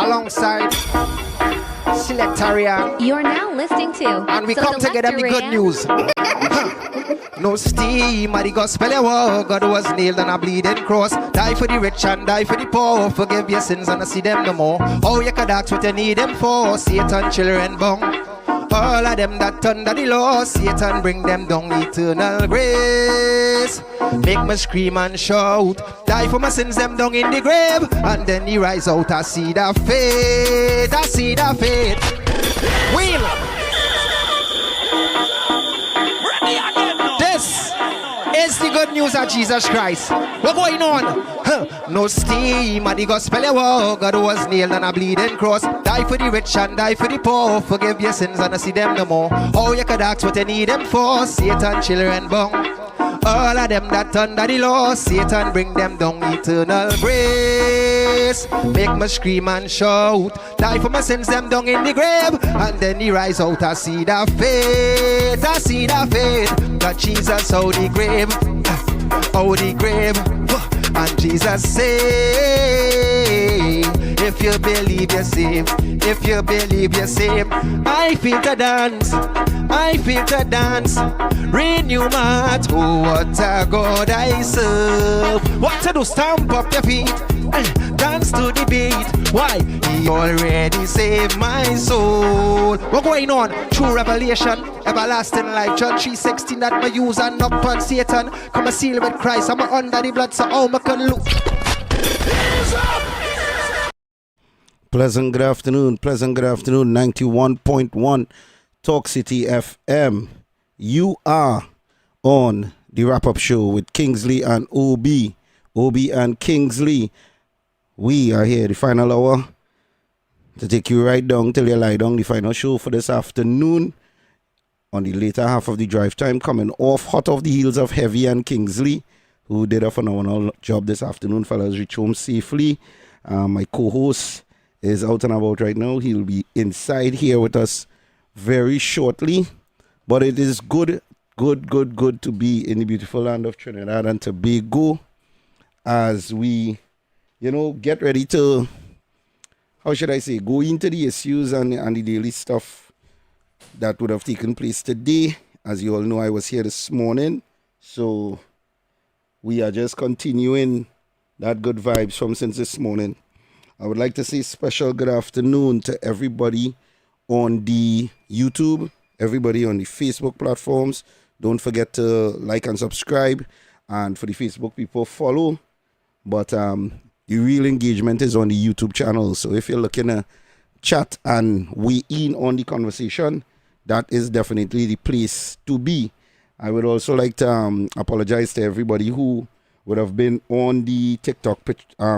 alongside Selectaria. You're now listening to And we come together with good news. No steam at the gospel war. God was nailed on a bleeding cross. Die for the rich and die for the poor. Forgive your sins and I see them no more. Oh, you could ask what you need them for. Satan, children, bong. All of them that under the law, Satan bring them down eternal grace. Make me scream and shout. Die for my sins, them down in the grave. And then he rise out, I see the faith. I see the faith. Wheel. This is the good news of Jesus Christ. What's going on? No steam at the gospel war. God was nailed on a bleeding cross. Die for the rich and die for the poor. Forgive your sins and I see them no more. Oh, you could ask what you need them for. Satan, children, bong. All of them that under the law, Satan bring them down eternal grace. Make me scream and shout. Die for my sins, them down in the grave. And then he rise out, I see the faith. I see the faith. That Jesus out the grave. Out the grave. And Jesus say, if you believe you're saved. If you believe you're saved. I feel to dance. I feel to dance. Renew my heart. Oh, what a God I serve. What to do? Stamp up your feet. Dance to the beat. Why? He already saved my soul. What's going on? True revelation. Everlasting life. John 3:16. That my use and knock on Satan. Come a seal with Christ. I'm under the blood. So how I can look. Pleasant good afternoon, 91.1 Talk City FM. You are on the wrap-up show with Kingsley and OB. OB and Kingsley. We are here, the final hour, to take you right down till you lie down. The final show for this afternoon on the later half of the drive time, coming off hot off the heels of Heavy and Kingsley, who did a phenomenal job this afternoon. Fellas, reach home safely. My co-host is out and about right now. He'll be inside here with us very shortly. But it is good to be in the beautiful land of Trinidad and Tobago as we, get ready to, how should I say, go into the issues and the daily stuff that would have taken place today. As you all know, I was here this morning. So we are just continuing that good vibes from since this morning. I would like to say special good afternoon to everybody on the YouTube, everybody on the Facebook platforms. Don't forget to like and subscribe. And for the Facebook people, follow. But the real engagement is on the YouTube channel. So if you're looking to chat and weigh in on the conversation, that is definitely the place to be. I would also like to apologize to everybody who would have been on the TikTok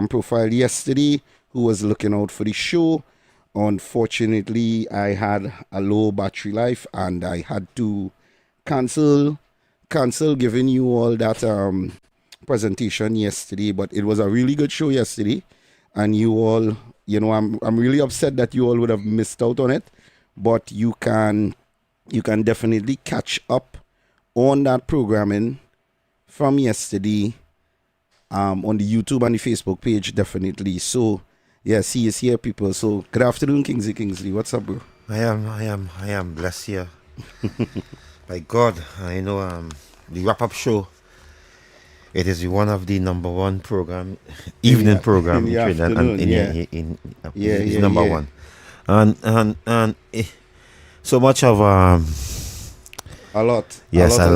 profile yesterday, who was looking out for the show. Unfortunately, I had a low battery life and I had to cancel giving you all that presentation yesterday. But it was a really good show yesterday, and you all, I'm really upset that you all would have missed out on it. But you can definitely catch up on that programming from yesterday on the YouTube and the Facebook page, definitely. So yes, he is here, people. So good afternoon, Kingsley. What's up, bro? I am blessed here. By God, I know the wrap-up show, it is one of the number one program, evening program in Trinidad, and it's number one. And so much of a lot. Yes, I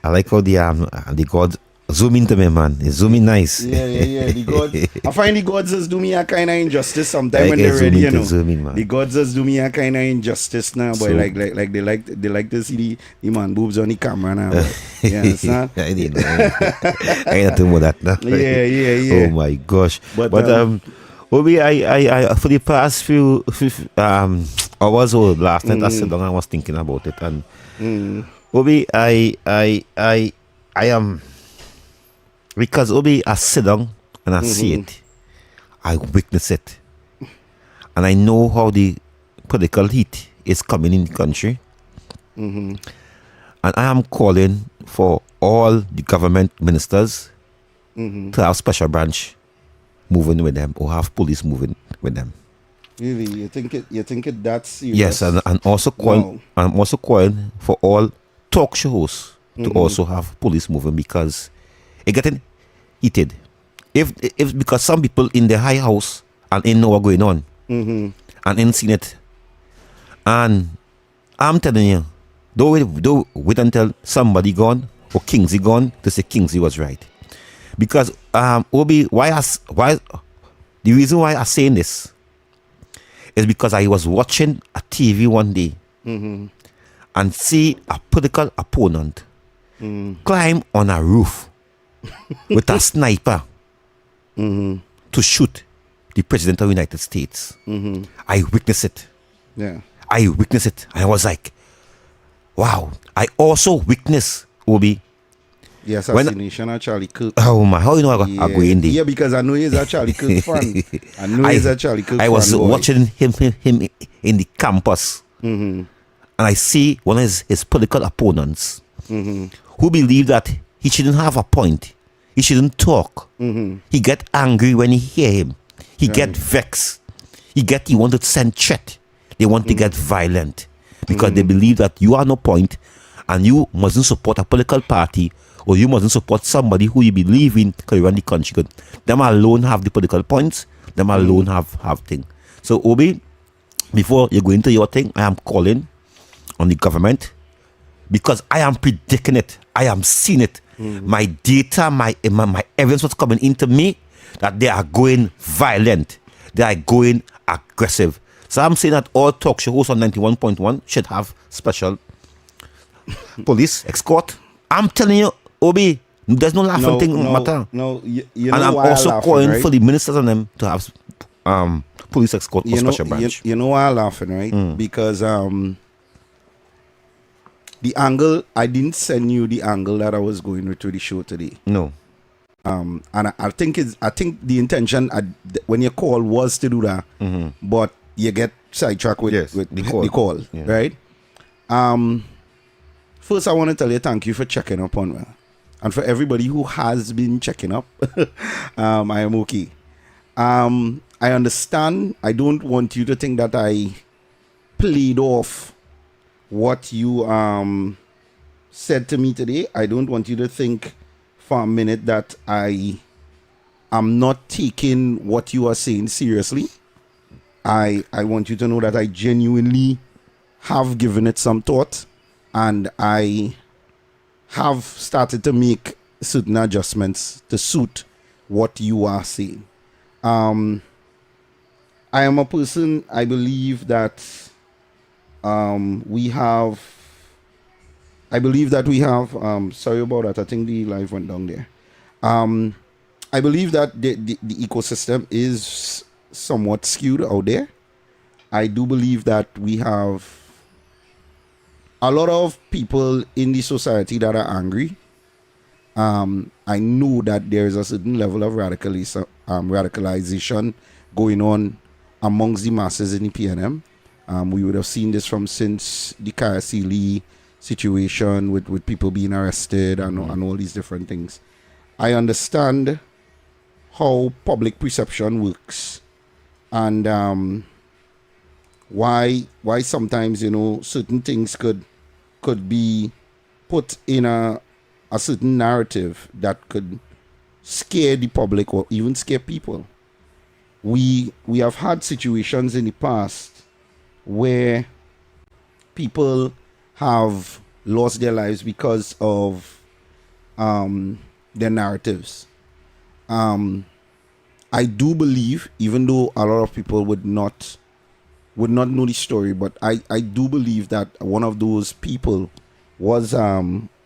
like how the God zoom into me, man. It's zooming nice. Yeah. The God, I find the gods just do me a kind of injustice sometimes when they're ready, man. The gods just do me a kind of injustice now, boy. Like they like to see the man boobs on the camera now. You understand? I didn't know. I ain't nothing about that now. Yeah. Oh my gosh. But Obi, I for the past few hours or last night I sat down and I was thinking about it, and Obi, I am, because Obi, I sit down and I see it, I witness it, and I know how the political heat is coming in the country, and I am calling for all the government ministers to have special branch moving with them, or have police moving with them. Really, you think it that serious? Yes, and also calling, I'm also calling for all talk shows to also have police moving, because it getting heated. If because some people in the high house and in know what's going on and in seen it, and I'm telling you, don't wait until somebody gone or Kingsley gone to say Kingsley was right. Because Obi, why the reason why I'm saying this is because I was watching a TV one day and see a political opponent climb on a roof with a sniper to shoot the President of the United States. I witnessed it. Yeah. I witnessed it. I was like, wow. I also witnessed, Obi, the assassination of Charlie Kirk. Oh my, how you know I go in there? Yeah, because I know he's a Charlie Kirk fan. I was watching him in the campus. And I see one of his political opponents who believe that he shouldn't have a point. He shouldn't talk. He get angry when he hear him. He get vexed. He want to send threat. They want to get violent because they believe that you are no point and you mustn't support a political party, or you mustn't support somebody who you believe in because you run the country good. Them alone have the political points. Them alone have thing. So Obi, before you go into your thing, I am calling on the government, because I am predicting it. I am seeing it. My data, my evidence was coming into me that they are going violent. they are going aggressive. So I'm saying that all talk show hosts on 91.1 should have special police escort. I'm telling you, Obi, there's no laughing thing matter. No, you and know I'm why also laughing, calling right? for the ministers and them to have police escort for special branch. You know why I'm laughing, right? Because the angle, I didn't send you the angle that I was going with to the show today. No. And I think the intention when you call was to do that, but you get sidetracked with the call, right? First, I want to tell you thank you for checking up on me, and for everybody who has been checking up. I am okay. I understand. I don't want you to think that I played off what you said to me today. I don't want you to think for a minute that I am not taking what you are saying seriously. I want you to know that I genuinely have given it some thought, and I have started to make certain adjustments to suit what you are saying. I am a person, I believe that we have, sorry about that, I think the live went down there. I believe that the ecosystem is somewhat skewed out there. I do believe that we have a lot of people in the society that are angry. I know that there is a certain level of radicalization going on amongst the masses in the PNM. We would have seen this since the Kayasili situation with people being arrested and all these different things. I understand how public perception works, and why sometimes certain things could be put in a certain narrative that could scare the public or even scare people. We have had situations in the past where people have lost their lives because of their narratives. I do believe, even though a lot of people would not know the story, but I do believe that one of those people was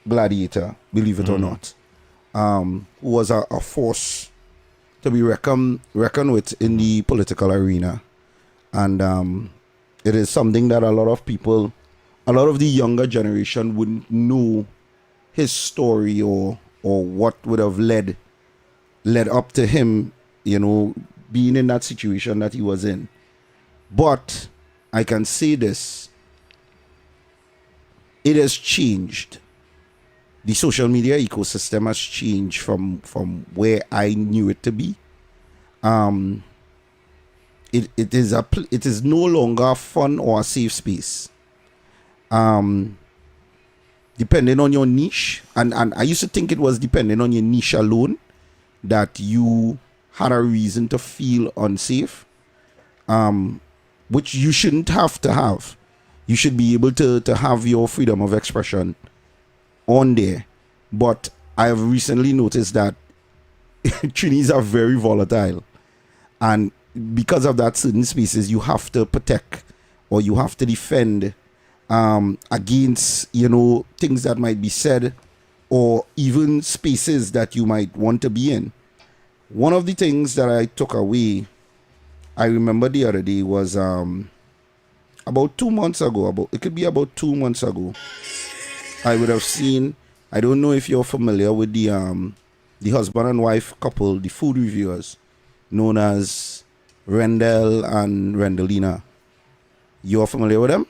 Gladiator, believe it or not, who was a force to be reckoned with in the political arena. And it is something that a lot of the younger generation wouldn't know his story or what would have led up to him, being in that situation that he was in. But I can say this, it has changed. The social media ecosystem has changed from where I knew it to be. It is no longer a fun or a safe space. Depending on your niche, and I used to think it was depending on your niche alone that you had a reason to feel unsafe, which you shouldn't have to have. You should be able to have your freedom of expression on there. But I have recently noticed that Trinis are very volatile, and because of that, certain spaces you have to protect or you have to defend against things that might be said, or even spaces that you might want to be in. One of the things that I took away, I remember the other day, was about 2 months ago, it could be about 2 months ago, I would have seen, I don't know if you're familiar with the husband and wife couple, the food reviewers, known as Rendell and Rendelina. You're familiar with them?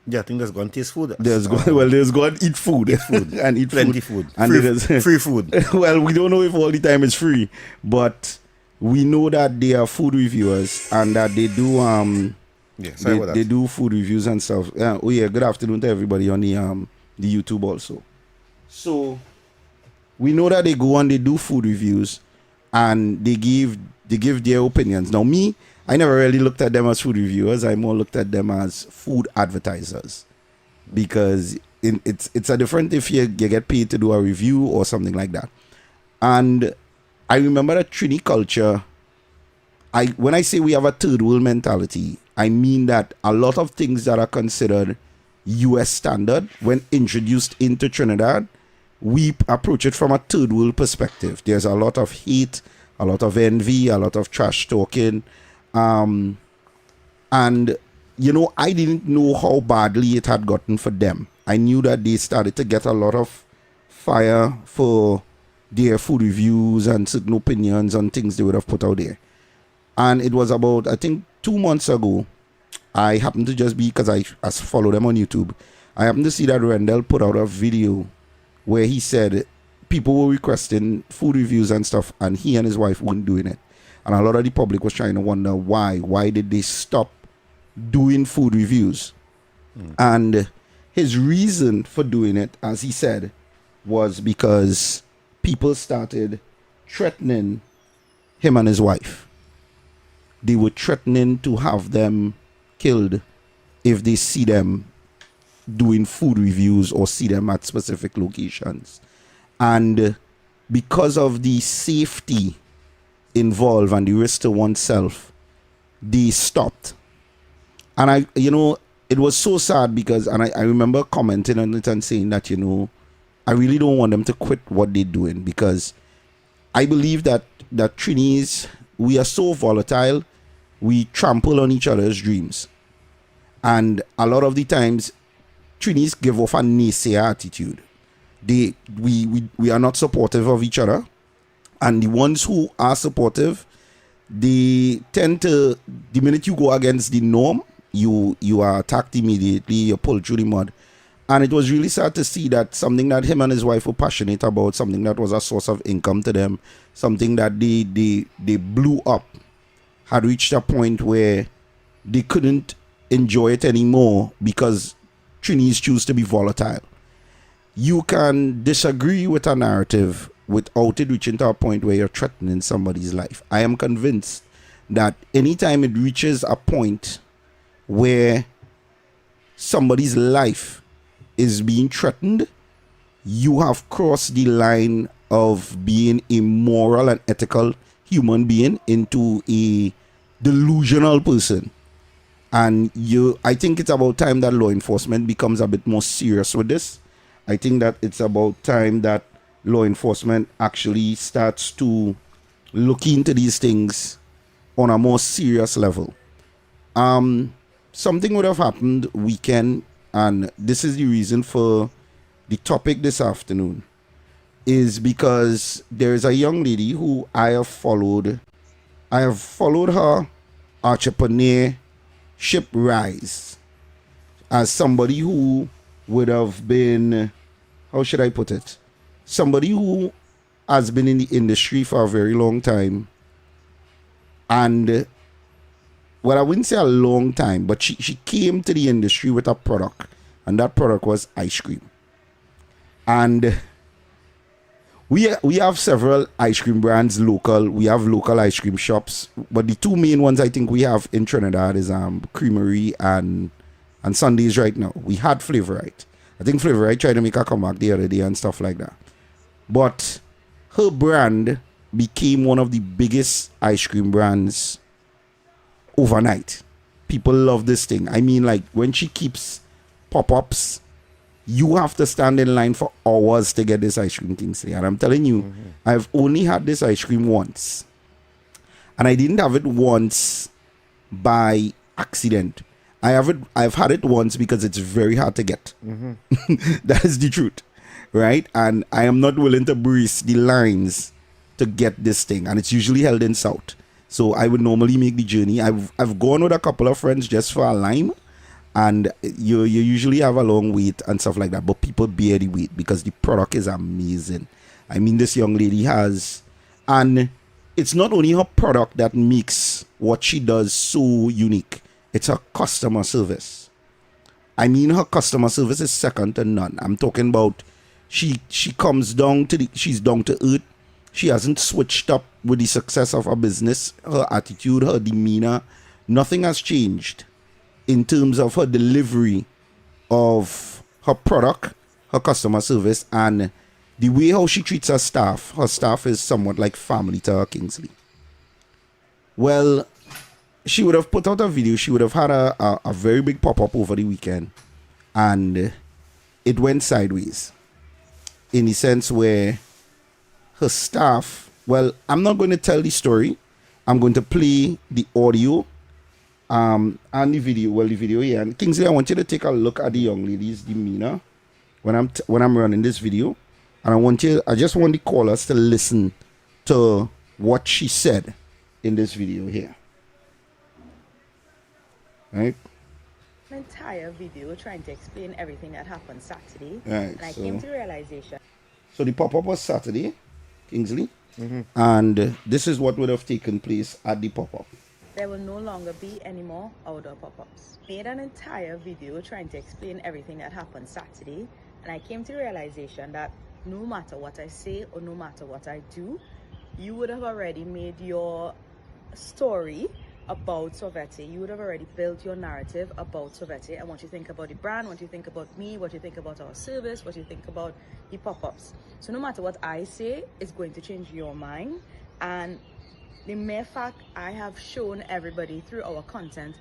Yeah, I think there's gone taste food. There's gone eat food. And eat plenty food. And free food. Well, we don't know if all the time it's free, but we know that they are food reviewers and that they do they do food reviews and stuff. Good afternoon to everybody on the YouTube also. So we know that they go and they do food reviews and they give their opinions. Now me, I never really looked at them as food reviewers. I more looked at them as food advertisers, because it's a different if you get paid to do a review or something like that. And I remember that Trini culture when I say we have a third world mentality, I mean that a lot of things that are considered US standard when introduced into Trinidad, we approach it from a third world perspective. There's a lot of hate, a lot of envy, a lot of trash talking. And, you know, I didn't know how badly it had gotten for them. I knew that they started to get a lot of fire for their food reviews and certain opinions on things they would have put out there. And it was about, I think, 2 months ago, I happened to just be, because I follow them on YouTube, I happened to see that Rendell put out a video where he said people were requesting food reviews and stuff, and he and his wife weren't doing it. And a lot of the public was trying to wonder why. Why did they stop doing food reviews? And his reason for doing it, as he said, was because people started threatening him and his wife. They were threatening to have them killed if they see them doing food reviews or see them at specific locations. And because of the safety involved and the risk to oneself, they stopped. And it was so sad because, and I remember commenting on it and saying that, I really don't want them to quit what they're doing, because I believe that Trinis, we are so volatile, we trample on each other's dreams. And a lot of the times, Trinis give off a naysayer attitude. We are not supportive of each other. And the ones who are supportive, they tend to, the minute you go against the norm, you are attacked immediately, you're pulled through the mud. And it was really sad to see that something that him and his wife were passionate about, something that was a source of income to them, something that they blew up, had reached a point where they couldn't enjoy it anymore because Trinis choose to be volatile. You can disagree with a narrative without it reaching to a point where you're threatening somebody's life. I am convinced that anytime it reaches a point where somebody's life is being threatened, you have crossed the line of being a moral and ethical human being into a delusional person. And I think it's about time that law enforcement becomes a bit more serious with this. I think that it's about time that law enforcement actually starts to look into these things on a more serious level. Something would have happened weekend, and this is the reason for the topic this afternoon, is because there is a young lady who I have followed. I have followed her entrepreneurship rise as somebody who would have been, how should I put it? Somebody who has been in the industry for a very long time. And, well, I wouldn't say a long time, but she came to the industry with a product. And that product was ice cream. And we have several ice cream brands local. We have local ice cream shops. But the two main ones I think we have in Trinidad is Creamery and Sundays right now. We had Flavorite. I think Flavorite tried to make a comeback the other day and stuff like that. But her brand became one of the biggest ice cream brands overnight. People love this thing. I mean, like, when she keeps pop-ups, you have to stand in line for hours to get this ice cream, Kingsley. And I'm telling you, I've only had this ice cream once. And I didn't have it once by accident. I've had it once because it's very hard to get. That is the truth. Right? And I am not willing to breeze the lines to get this thing. And it's usually held in South. So I would normally make the journey. I've gone with a couple of friends just for a lime. And you usually have a long wait and stuff like that. But people bear the wait because the product is amazing. I mean, this young lady has... And it's not only her product that makes what she does so unique. It's her customer service. I mean, her customer service is second to none. I'm talking about she comes down to she's down to earth. She hasn't switched up with the success of her business. Her attitude, her demeanor, nothing has changed in terms of her delivery of her product, her customer service, and the way how she treats her staff. Her staff is somewhat like family to her, Kingsley. Well, she would have put out a video. She would have had a very big pop-up over the weekend. And it went sideways. In the sense where her staff, well, I'm not going to tell the story. I'm going to play the audio and the video. Well, the video here. And Kingsley, I want you to take a look at the young lady's demeanor when I'm running this video. And I just want the callers to listen to what she said in this video here. Right? An entire video trying to explain everything that happened Saturday. Right, and I came to the realization. So the pop-up was Saturday, Kingsley. And this is what would have taken place at the pop-up. There will no longer be any more outdoor pop-ups. Made an entire video trying to explain everything that happened Saturday. And I came to the realization that no matter what I say or no matter what I do, you would have already made your story about Sovete. You would have already built your narrative about Sovete and what you think about the brand, what you think about me, what you think about our service, what you think about the pop-ups. So no matter what I say, it's going to change your mind. And the mere fact I have shown everybody through our content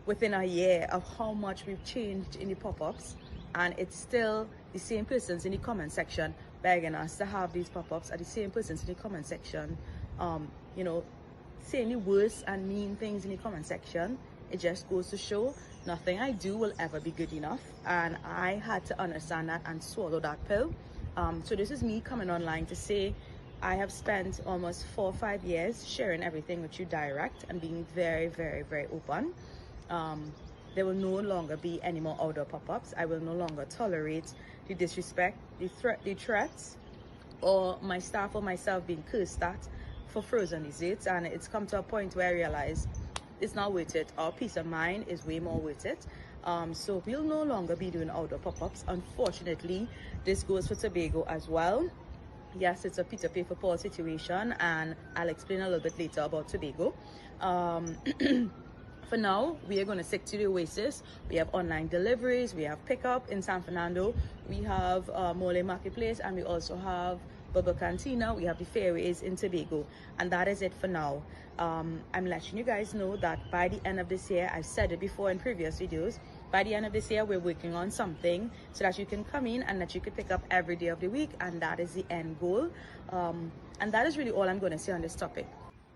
within a year of how much we've changed in the pop-ups, and it's still the same persons in the comment section begging us to have these pop-ups, are the same persons in the comment section, you know, saying the worst and mean things in the comment section. It just goes to show nothing I do will ever be good enough, and I had to understand that and swallow that pill. So this is me coming online to say I have spent almost 4 or 5 years sharing everything with you direct and being very, very, very open. There will no longer be any more outdoor pop-ups. I will no longer tolerate the disrespect, the threats, or my staff or myself being cursed at for frozen desserts. And it's come to a point where I realize it's not worth it. Our peace of mind is way more worth it. So we'll no longer be doing outdoor pop-ups. Unfortunately, this goes for Tobago as well. Yes, it's a Peter pay for Paul situation, and I'll explain a little bit later about Tobago. For now, we are going to stick to the Oasis. We have online deliveries, we have pickup in San Fernando, we have Mole Marketplace, and we also have Bubble Cantina. We have the fairways in Tobago, and that is it for now. I'm letting you guys know that by the end of this year, I've said it before in previous videos, by the end of this year, we're working on something so that you can come in and that you can pick up every day of the week, and that is the end goal. And that is really all I'm going to say on this topic.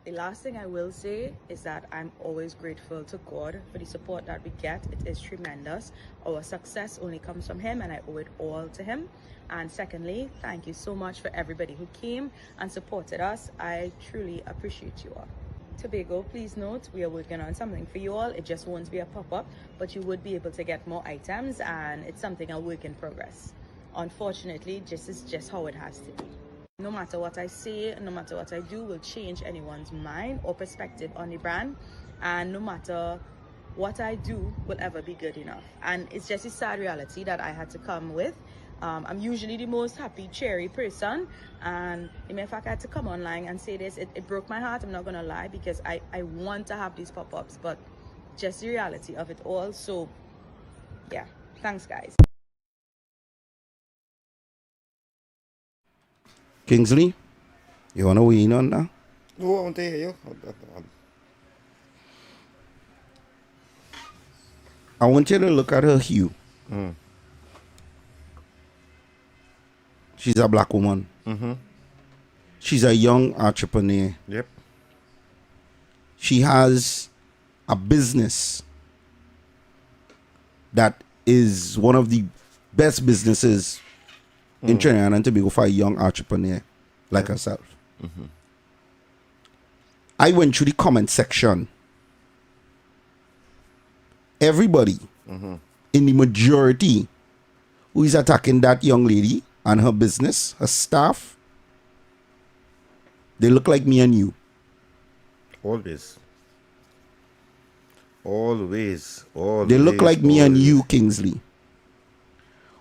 The last thing I will say is that I'm always grateful to God for the support that we get. It is tremendous. Our success only comes from Him, and I owe it all to Him. And secondly, thank you so much for everybody who came and supported us. I truly appreciate you all. Tobago, please note, we are working on something for you all. It just won't be a pop-up, but you would be able to get more items, and it's something a work in progress. Unfortunately, this is just how it has to be. No matter what I say, no matter what I do will change anyone's mind or perspective on the brand, and no matter what I do will ever be good enough. And it's just a sad reality that I had to come with. I'm usually the most happy, cheery person, and in fact I had to come online and say this. It broke my heart, I'm not gonna lie, because I want to have these pop-ups, but just the reality of it all. So yeah, thanks guys. Kingsley, you want to weigh in on that? No, I want to hear you. I want you to look at her hue. She's a black woman. She's a young entrepreneur. Yep. She has a business that is one of the best businesses in Trinidad and Tobago for a young entrepreneur like herself. I went through the comment section. Everybody in the majority who is attacking that young lady and her business, her staff, they look like me and you. Always. They look like me and you, Kingsley.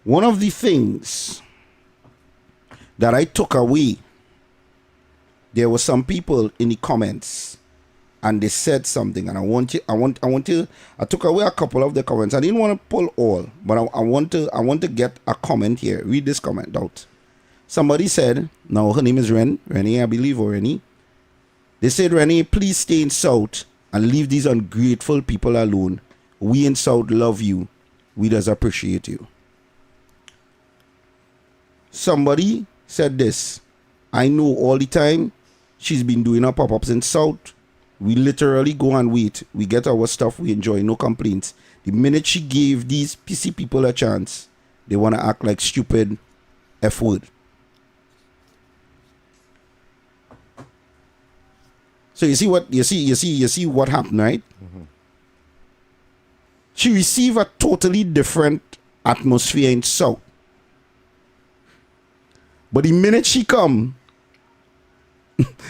One of the things that I took away, there were some people in the comments and they said something, and I took away a couple of the comments. I didn't want to pull all, but I want to get a comment here. Read this comment out. Somebody said, now her name is Rennie, I believe, or Rennie. They said, Renee, please stay in South and leave these ungrateful people alone. We in South love you. We does appreciate you. Somebody said this. I know all the time she's been doing her pop-ups in South. We literally go and wait. We get our stuff. We enjoy. No complaints. The minute she gave these PC people a chance, they want to act like stupid F word. So you see what happened, right? Mm-hmm. She received a totally different atmosphere in South. But the minute she come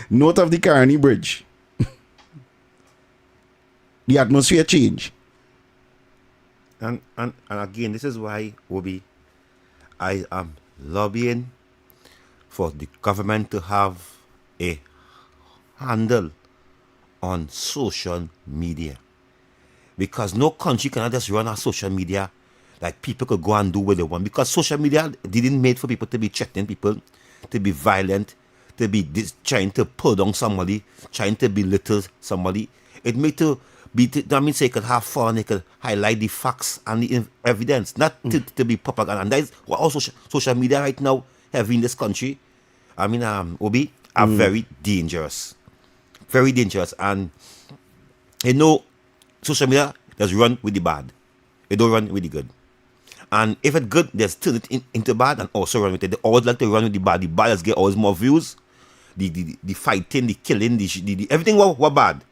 north of the Carney Bridge, the atmosphere change. And again, this is why, Obi, I am lobbying for the government to have a handle on social media. Because no country cannot just run on social media like people could go and do what they want. Because social media didn't made for people to be threatening people, to be violent, to be trying to pull down somebody, trying to belittle somebody. It made to be, that means they could have fun, they could highlight the facts and the evidence, not to be propaganda. And that is what also social media right now have in this country. I mean, Obi, are very dangerous. Very dangerous. And you know, social media does run with the bad. It don't run with the good. And if it's good, they turn it into bad and also run with it. They always like to run with the bad. The bad just get always more views. The fighting, the killing, the everything what bad.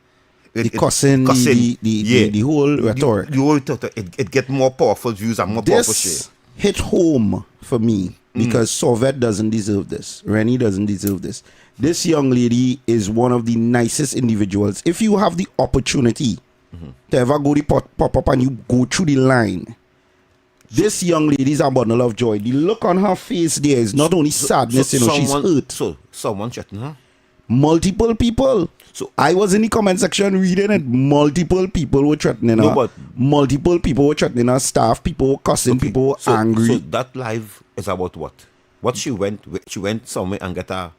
The cussing, the whole rhetoric. The whole rhetoric. It get more powerful views and more powerful shit. This hit home for me because Soviet doesn't deserve this. Rennie doesn't deserve this. This young lady is one of the nicest individuals. If you have the opportunity to ever go to pop-up and you go through the line, this young lady is a bundle of joy. The look on her face there is not only sadness, she's hurt. So someone threatened her? Multiple people. So I was in the comment section reading it. Multiple people were threatening her. But multiple people were threatening her staff. People were cussing. People were angry. So that live is about what? What she went somewhere and get her.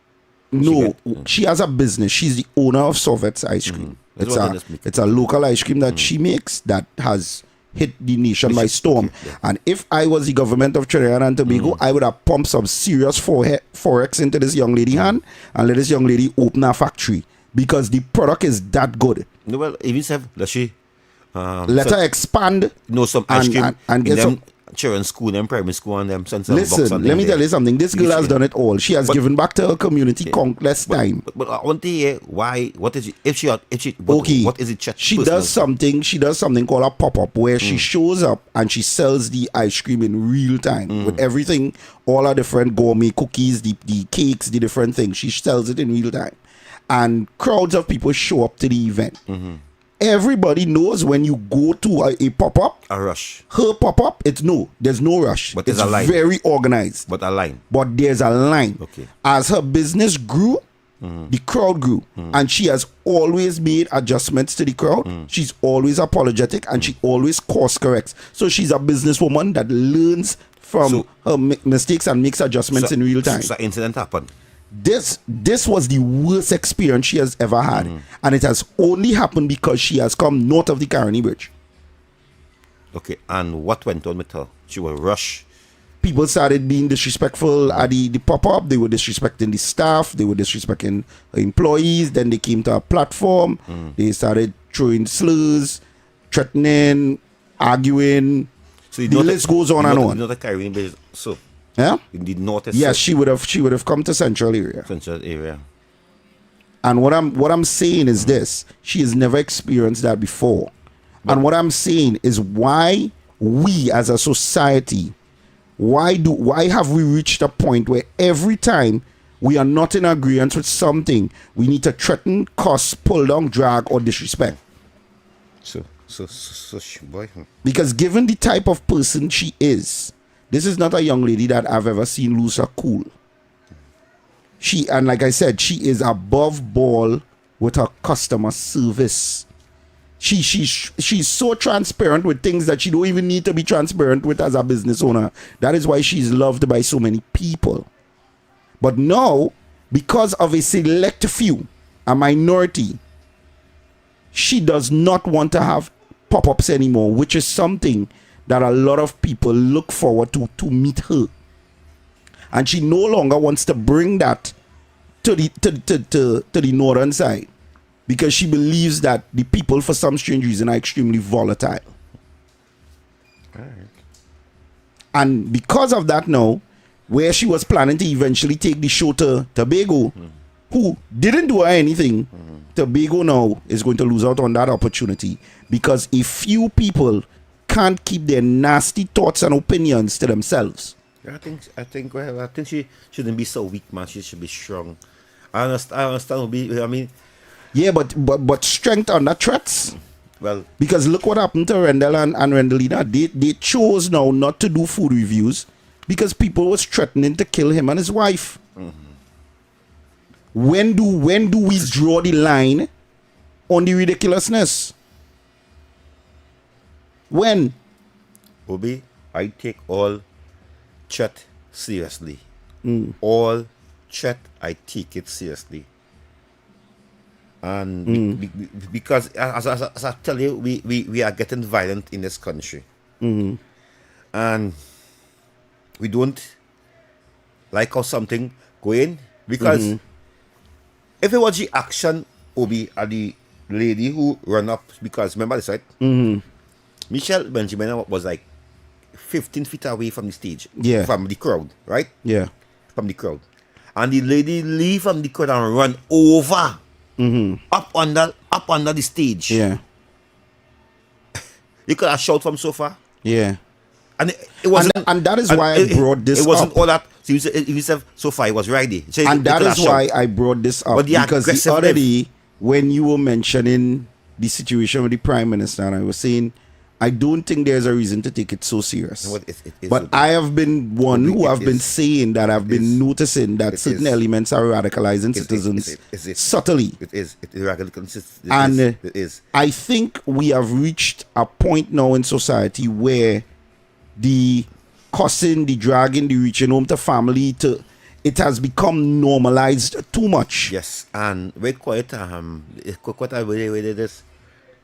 No, she has a business. She's the owner of Soviet's ice cream. It's a local ice cream that she makes that has hit the nation by storm. Okay, yeah. And if I was the government of Trinidad and Tobago, I would have pumped some serious forex into this young lady hand and let this young lady open a factory because the product is that good. No, well, even if let she let her expand. Some ice cream and get some children school, them primary school, and them sense. Listen, let me tell you something. This girl has done it all. She has given back to her community countless time. But I want to hear why. What is it? What is it? She does something. She does something called a pop-up where she shows up and she sells the ice cream in real time with everything, all her different gourmet cookies, the cakes, the different things. She sells it in real time, and crowds of people show up to the event. Everybody knows when you go to a pop-up, a rush. Her pop-up, there's no rush. But there's a line. Very organized. But a line. But there's a line. Okay. As her business grew, the crowd grew. And she has always made adjustments to the crowd. She's always apologetic and she always course corrects. So she's a businesswoman that learns from her mistakes and makes adjustments in real time. So incident happened. This was the worst experience she has ever had, and it has only happened because she has come north of the Carney Bridge. Okay, and what went on with her? She was rushed. People started being disrespectful at the pop-up. They were disrespecting the staff. They were disrespecting employees. Then they came to a platform. They started throwing slurs, threatening, arguing. So the list goes on and on. Not a Caribbean base, so. Yeah? In the north. Yes, she would have come to Central area. Central area. And what I'm saying is this: she has never experienced that before. And what I'm saying is why we as a society, why have we reached a point where every time we are not in agreement with something, we need to threaten, cuss, pull down, drag, or disrespect? So boy. Because given the type of person she is, this is not a young lady that I've ever seen lose her cool. And like I said, she is above ball with her customer service. She's so transparent with things that she don't even need to be transparent with as a business owner. That is why she's loved by so many people. But now, because of a select few, a minority, she does not want to have pop-ups anymore, which is something that a lot of people look forward to meet her. And she no longer wants to bring that to the northern side, because she believes that the people, for some strange reason, are extremely volatile. And because of that now, where she was planning to eventually take the show to Tobago, who didn't do her anything, Tobago now is going to lose out on that opportunity, because a few people can't keep their nasty thoughts and opinions to themselves. I think she shouldn't be so weak, man. She should be strong. I understand. I mean, yeah, but strength under threats. Well, because look what happened to Rendell and Rendelina. They chose now not to do food reviews because people was threatening to kill him and his wife. When do we draw the line on the ridiculousness? When? Obi, I take all chat seriously. All chat, I take it seriously. And because as I tell you, we are getting violent in this country. And we don't like how something going, because if it was the action, Obi, at the lady who run up, because remember this, right? Michelle Benjamin was like 15 feet away from the stage. Yeah. From the crowd, right? Yeah. From the crowd. And the lady leave from the crowd and run over. Up under the stage. Yeah. You could have shout from so far. Yeah. And it wasn't, and that is why I brought this up. It wasn't all that. So you said so far it was ready. So and that is why I brought this up. Because the other day, when you were mentioning the situation with the Prime Minister, and I was saying, I don't think there's a reason to take it so serious. But I have been one who have been saying that I've been noticing that certain elements are radicalizing citizens subtly. It is radicalizing. And it is. I think we have reached a point now in society where the cussing, the dragging, the reaching home to family, it has become normalized too much. Yes, and very quite a way this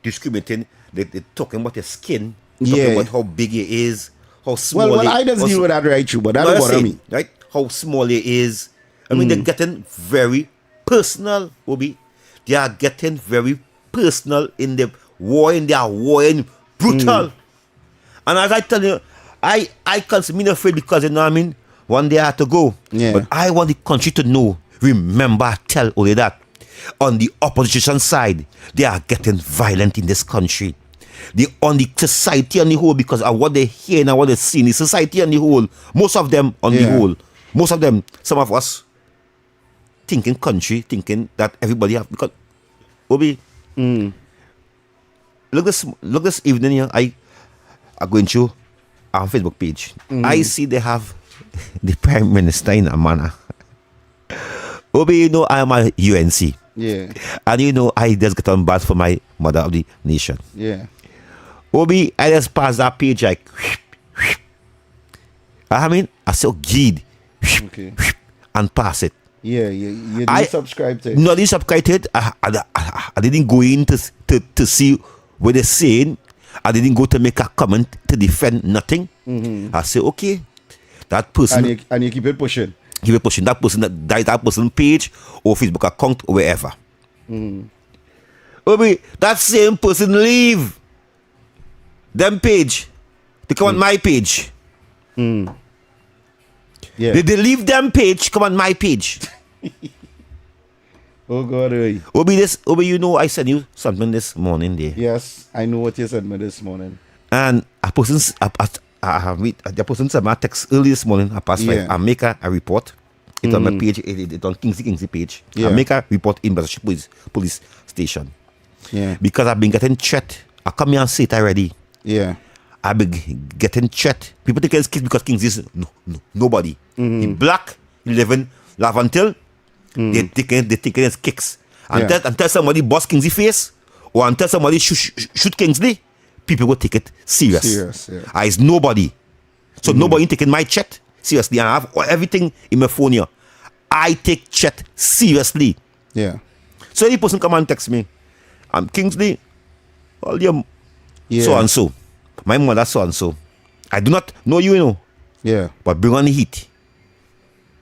discriminating. They're talking about your skin, talking about how big it is, how small well, I just deal with that right through, but that don't bother me. Right? How small it is. I mean, they're getting very personal, Obi. They are getting very personal in the war, and they are warring brutal. And as I tell you, I can't be afraid, because you know what I mean? One day I have to go. Yeah. But I want the country to know, remember, tell only that. On the opposition side, they are getting violent in this country. On the society on the whole, because of what they hear and what they see in the society on the whole, most of them on the whole, some of us thinking that everybody have, because Obi, look this evening here, I going through our Facebook page. I see they have the Prime Minister in a manner. Obi, you know I am a UNC. Yeah. And you know I just get on bad for my mother of the nation. Yeah. Obi, I just pass that page like I so gid and pass it. Yeah, you didn't subscribe to it. No, I didn't subscribe to it. I didn't go in to see what they're saying. I didn't go to make a comment to defend nothing. I say, okay, that person. And you keep it pushing. Keep it pushing. That person that person page or Facebook account or wherever. Obi, that same person leave them page to come on my page. Yeah. They leave them page, come on my page. Oh God, Obi, you know I sent you something this morning there. Yes, I know what you sent me this morning. And the person sent me a text early this morning, I passed 5. I make a report. It's on my page, it's on Kingsley page. I make a report in Brazil police station. Yeah. Because I've been getting threat. I come here and say it already. Yeah. I've been getting threat. People think it's because Kingsley is nobody. He black, he live in Lavantil. They taking his kicks. Until somebody bust Kingsley face, or until somebody shoot Kingsley, people will take it serious. It's nobody. So nobody taking my chat seriously. And I have everything in my phone here. I take chat seriously. Yeah. So the person come and text me, I'm Kingsley, all your Yeah. so and so. My mother so and so. I do not know you, Yeah. but bring on the heat.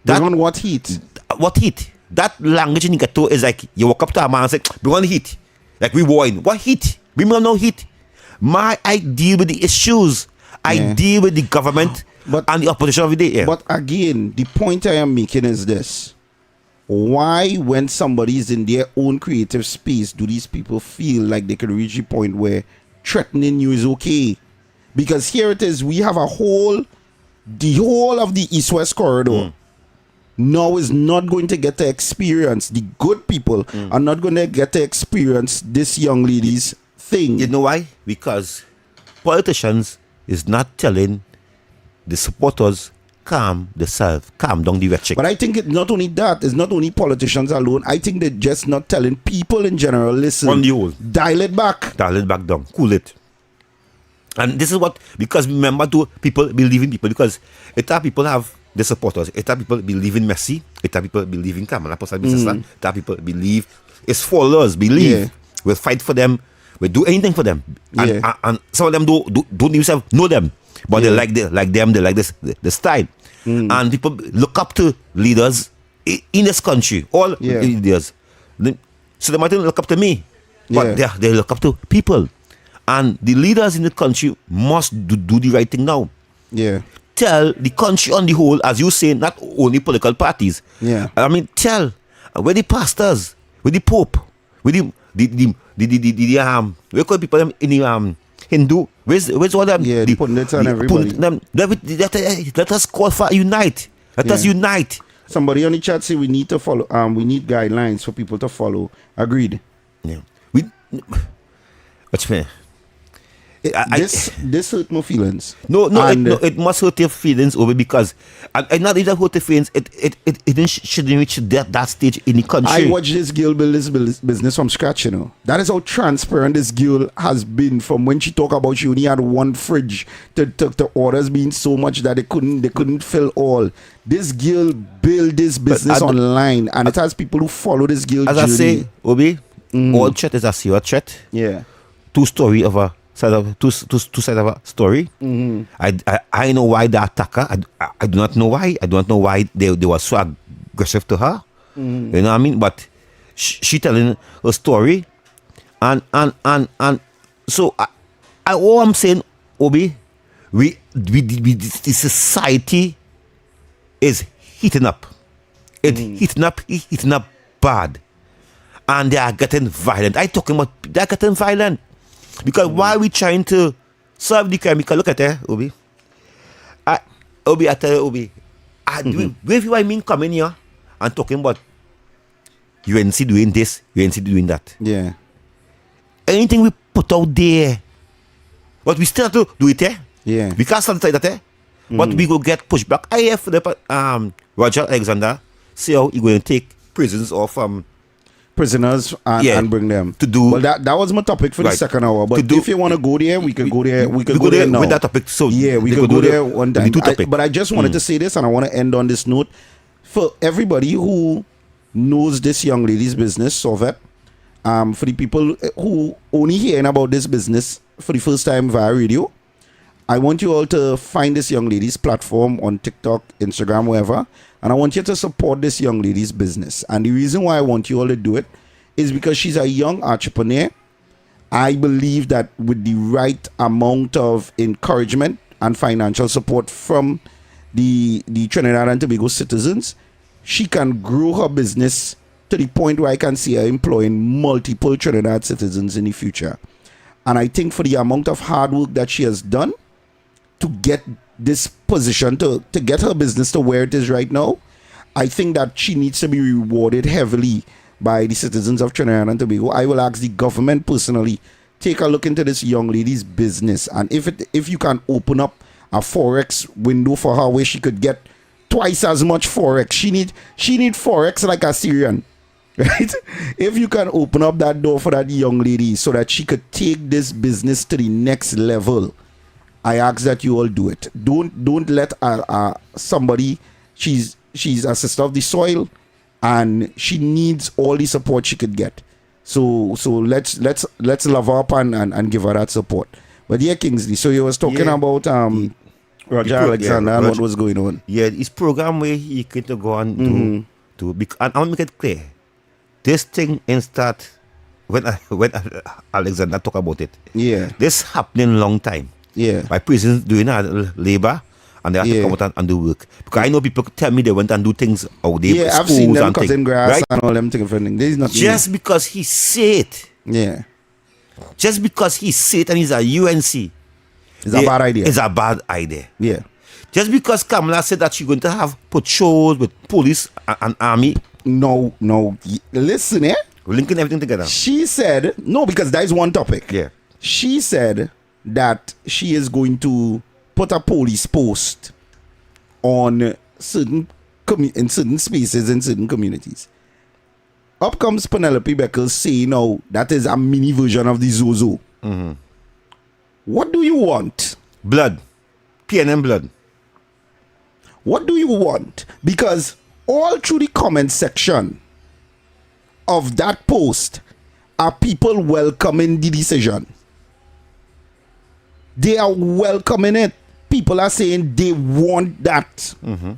Bring on what heat? What heat? That language in Ghetto is like you walk up to a man and say, bring on the heat. Like we wine. What heat? Bring on no heat. I deal with the issues. I deal with the government and the opposition of the day. Yeah. But again, the point I am making is this. Why, when somebody is in their own creative space, do these people feel like they can reach a point where threatening you is okay? Because here it is, we have the whole of the East-West corridor now is not going to get to experience, the good people are not going to get to experience this young lady's thing. You know why? Because politicians is not telling the supporters calm down the rhetoric. But I think it's not only that, it's not only politicians alone. I think they're just not telling people in general, listen, On the whole. dial it back. Dial it back down, cool it. And this is what, because remember, to people believe in people, because it are people have the supporters, it are people believe in Messi, it are people believe in Kamala, it are people believe, it's followers, believe, we'll fight for them, we'll do anything for them. And some of them don't even know them, but they like them, they like the style. And people look up to leaders in this country, all leaders. So they might look up to me, but they look up to people. And the leaders in the country must do the right thing now. Yeah. Tell the country on the whole, as you say, not only political parties. Yeah. I mean, tell where the pastors, with the Pope, with we call people in the Hindu. Where's all them? Yeah, the pundits and everybody. Let us call for unite. Let us unite. Somebody on the chat say we need to follow. We need guidelines for people to follow. Agreed. Yeah. What's me? This hurt my feelings. No, it must hurt your feelings over because and not even hurt your feelings. It shouldn't reach that stage in the country. I watched this girl build this business from scratch. That is how transparent this girl has been. From when she talked about she only had one fridge to orders being so much that they couldn't fill all. This girl built this business online, and it has people who follow this girl. As journey. I say, Obi, all threat is a serious threat. Yeah. Two sides of a story. I know why the attacker. I do not know why. I do not know why they were so aggressive to her. You know what I mean? But she telling a story, and so all I'm saying, Obi, the society is heating up. It's heating up bad, and they are getting violent. They are getting violent. Because why are we trying to solve the crime? Because look at it, Obi. I tell you, Obi. Where do I mean coming here and talking about UNC doing this, UNC doing that? Yeah. Anything we put out there, but we still have to do it, eh? Yeah. We can't stand like that, eh? But we go get pushed back. I have the Roger Alexander say how he going to take prisons off prisoners and bring them to do. Well, that was my topic for the second hour. But if you want to go there, we can go there. We can go there now with that topic. So yeah, we could go there one time. But I just wanted to say this, and I want to end on this note for everybody who knows this young lady's business, Sovet. For the people who only hearing about this business for the first time via radio, I want you all to find this young lady's platform on TikTok, Instagram, wherever. And I want you to support this young lady's business. And the reason why I want you all to do it is because she's a young entrepreneur. I believe that with the right amount of encouragement and financial support from the Trinidad and Tobago citizens, she can grow her business to the point where I can see her employing multiple Trinidad citizens in the future. And I think for the amount of hard work that she has done to get this position, to get her business to where it is right now, I think that she needs to be rewarded heavily by the citizens of Trinidad and Tobago. I will ask the government personally, take a look into this young lady's business, and if you can open up a forex window for her where she could get twice as much forex. She need forex like a Syrian, right? If you can open up that door for that young lady so that she could take this business to the next level, I ask that you all do it. Don't let somebody, she's a sister of the soil, and she needs all the support she could get. So let's love her up and give her that support. But yeah, Kingsley, so you was talking about Roger Alexander and what was going on. Yeah, his program where he could go and and I'll make it clear. This thing in start when Alexander talk about it. Yeah. This happening long time. Yeah. By prisons doing labor and they have to come out and do work. Because I know people tell me they went and do things out there. Yeah, I've seen them cutting grass right? and all them different things. This is not just because he say it. Yeah. Just because he say it and he's a UNC. It's a bad idea. It's a bad idea. Yeah. Just because Kamala said that she's going to have patrols with police and army. No. Listen, We're linking everything together. She said, no, because that is one topic. Yeah. She said that she is going to put a police post on certain spaces in certain communities. Up comes Penelope Beckles saying, no, that is a mini version of the Zozo. Mm-hmm. What do you want? Blood. PNM blood. What do you want? Because all through the comment section of that post are people welcoming the decision. They are welcoming it. People are saying they want that. Mm-hmm.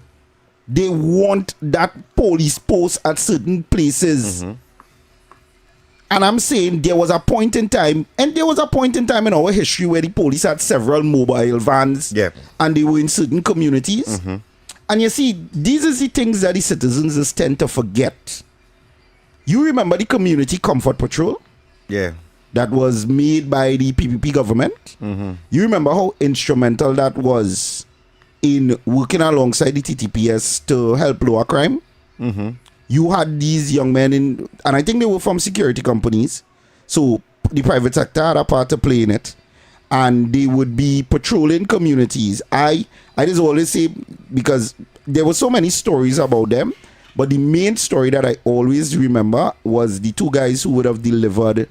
They want that police post at certain places. Mm-hmm. And I'm saying there was a point in time, and there was a point in time in our history where the police had several mobile vans, and they were in certain communities. Mm-hmm. And you see, these are the things that the citizens just tend to forget. You remember the Community Comfort Patrol? Yeah. That was made by the PPP government. Mm-hmm. You remember how instrumental that was in working alongside the TTPS to help lower crime? Mm-hmm. You had these young men and I think they were from security companies. So the private sector had a part to play in it. And they would be patrolling communities. I just always say, because there were so many stories about them, but the main story that I always remember was the two guys who would have delivered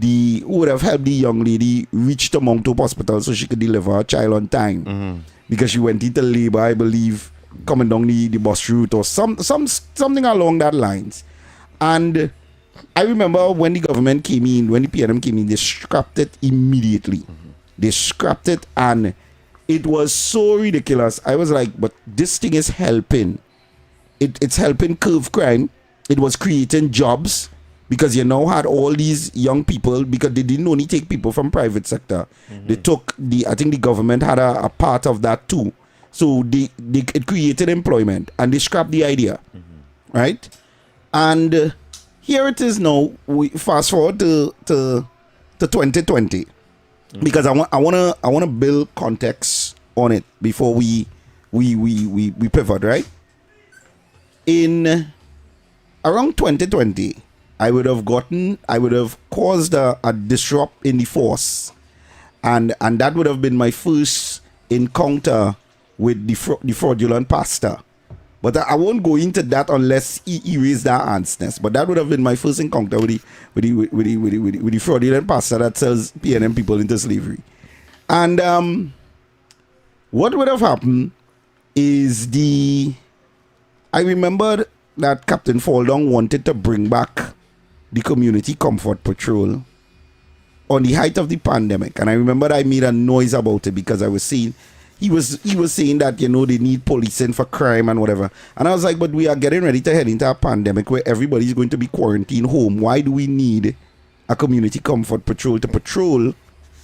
who would have helped the young lady reach the Mount Hope Hospital so she could deliver her child on time. Mm-hmm. Because she went into labor, I believe, coming down the bus route or something along that lines. And I remember when the government came in, when the PNM came in, they scrapped it immediately. Mm-hmm. They scrapped it and it was so ridiculous. I was like, but this thing is helping. It's helping curb crime. It was creating jobs because you now had all these young people, because they didn't only take people from private sector. Mm-hmm. They took I think the government had a part of that too. So it created employment and they scrapped the idea. Mm-hmm. Right? And here it is now. We fast forward to 2020. Mm-hmm. Because I want to build context on it before we pivot, right? In around 2020, I would have caused a disrupt in the force, and that would have been my first encounter with the fraudulent pastor. But I won't go into that unless he raised that answers. But that would have been my first encounter with the fraudulent pastor that sells PNM people into slavery. And what would have happened is I remembered that Captain Faldong wanted to bring back the Community Comfort Patrol on the height of the pandemic. And I remember I made a noise about it because I was saying, he was saying that, you know, they need policing for crime and whatever. And I was like, but we are getting ready to head into a pandemic where everybody's going to be quarantined home. Why do we need a Community Comfort Patrol to patrol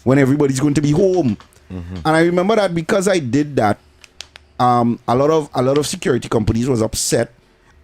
when everybody's going to be home? Mm-hmm. And I remember that because I did that, a lot of security companies was upset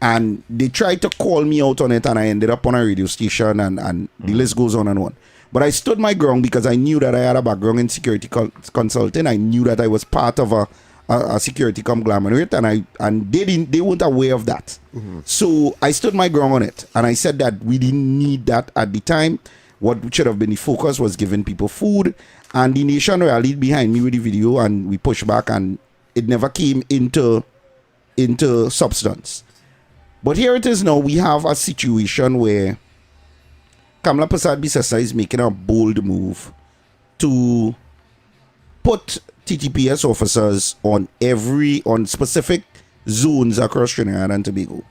and they tried to call me out on it, and I ended up on a radio station and the list goes on and on. But I stood my ground because I knew that I had a background in security consulting. I knew that I was part of a security conglomerate, and they weren't aware of that. Mm-hmm. So I stood my ground on it, and I said that we didn't need that at the time. What should have been the focus was giving people food, and the nation rallied behind me with the video, and we pushed back, and it never came into substance. But here it is now. We have a situation where Kamla Persad-Bissessar is making a bold move to put TTPS officers on specific zones across Trinidad and Tobago.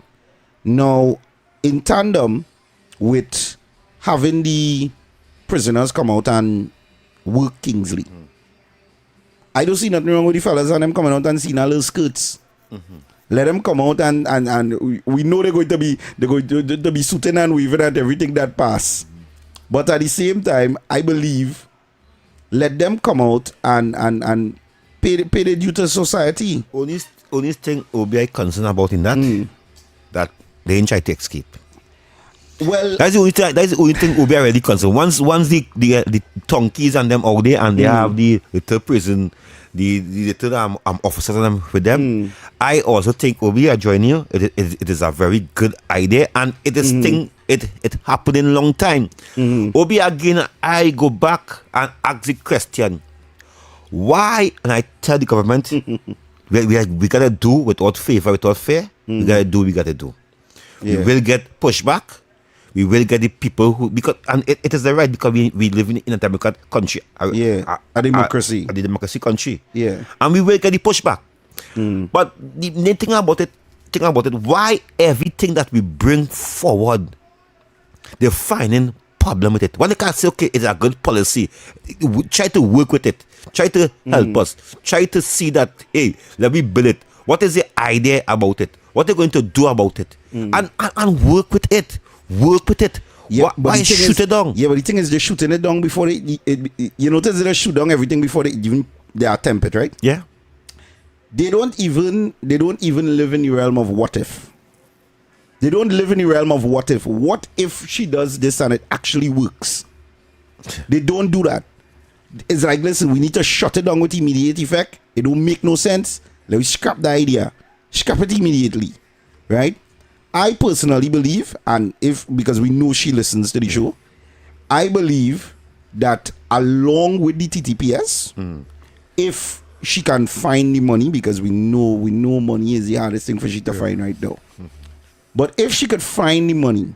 Now, in tandem with having the prisoners come out and work Kingsley, I don't see nothing wrong with the fellas and them coming out and seeing our little skirts. Let them come out and we know they're going to be suiting and weaving at everything that pass. But at the same time, I believe let them come out and pay the due to society. Only thing OBI concerned about in that they ain't try to escape. Well, that's the only thing OBI really concerned. Once the donkeys and them out there and they have the third prison, the third officers and them with them, I also think OBI joining you. It is a very good idea and it is thing it happened in a long time. OBI again, I go back and ask the question, why? And I tell the government, we gotta do without favor, without fair. We gotta do. Yeah. We will get pushback. We will get the people who, because and it is the right, because we live in a democratic country. A democracy. A democracy country. Yeah. And we will get the pushback. But the main thing about it, why everything that we bring forward, they're finding problem with it. When they can't say, okay, it's a good policy, try to work with it. Try to help us. Try to see that, hey, let me build it. What is the idea about it? What they're going to do about it? And work with it. Work with it. Yeah, why shoot it down? Yeah, but the thing is, they're shooting it down before you notice they shoot down everything before they attempt it, right? Yeah. They don't even live in the realm of what if. They don't live in the realm of what if. What if she does this and it actually works? They don't do that. It's like, listen, we need to shut it down with immediate effect. It don't make no sense. Let me scrap the idea. Scrap it immediately. Right? I personally believe, and because we know she listens to the show, I believe that along with the TTPS, if she can find the money, because we know money is the hardest thing for she to find right now. But if she could find the money,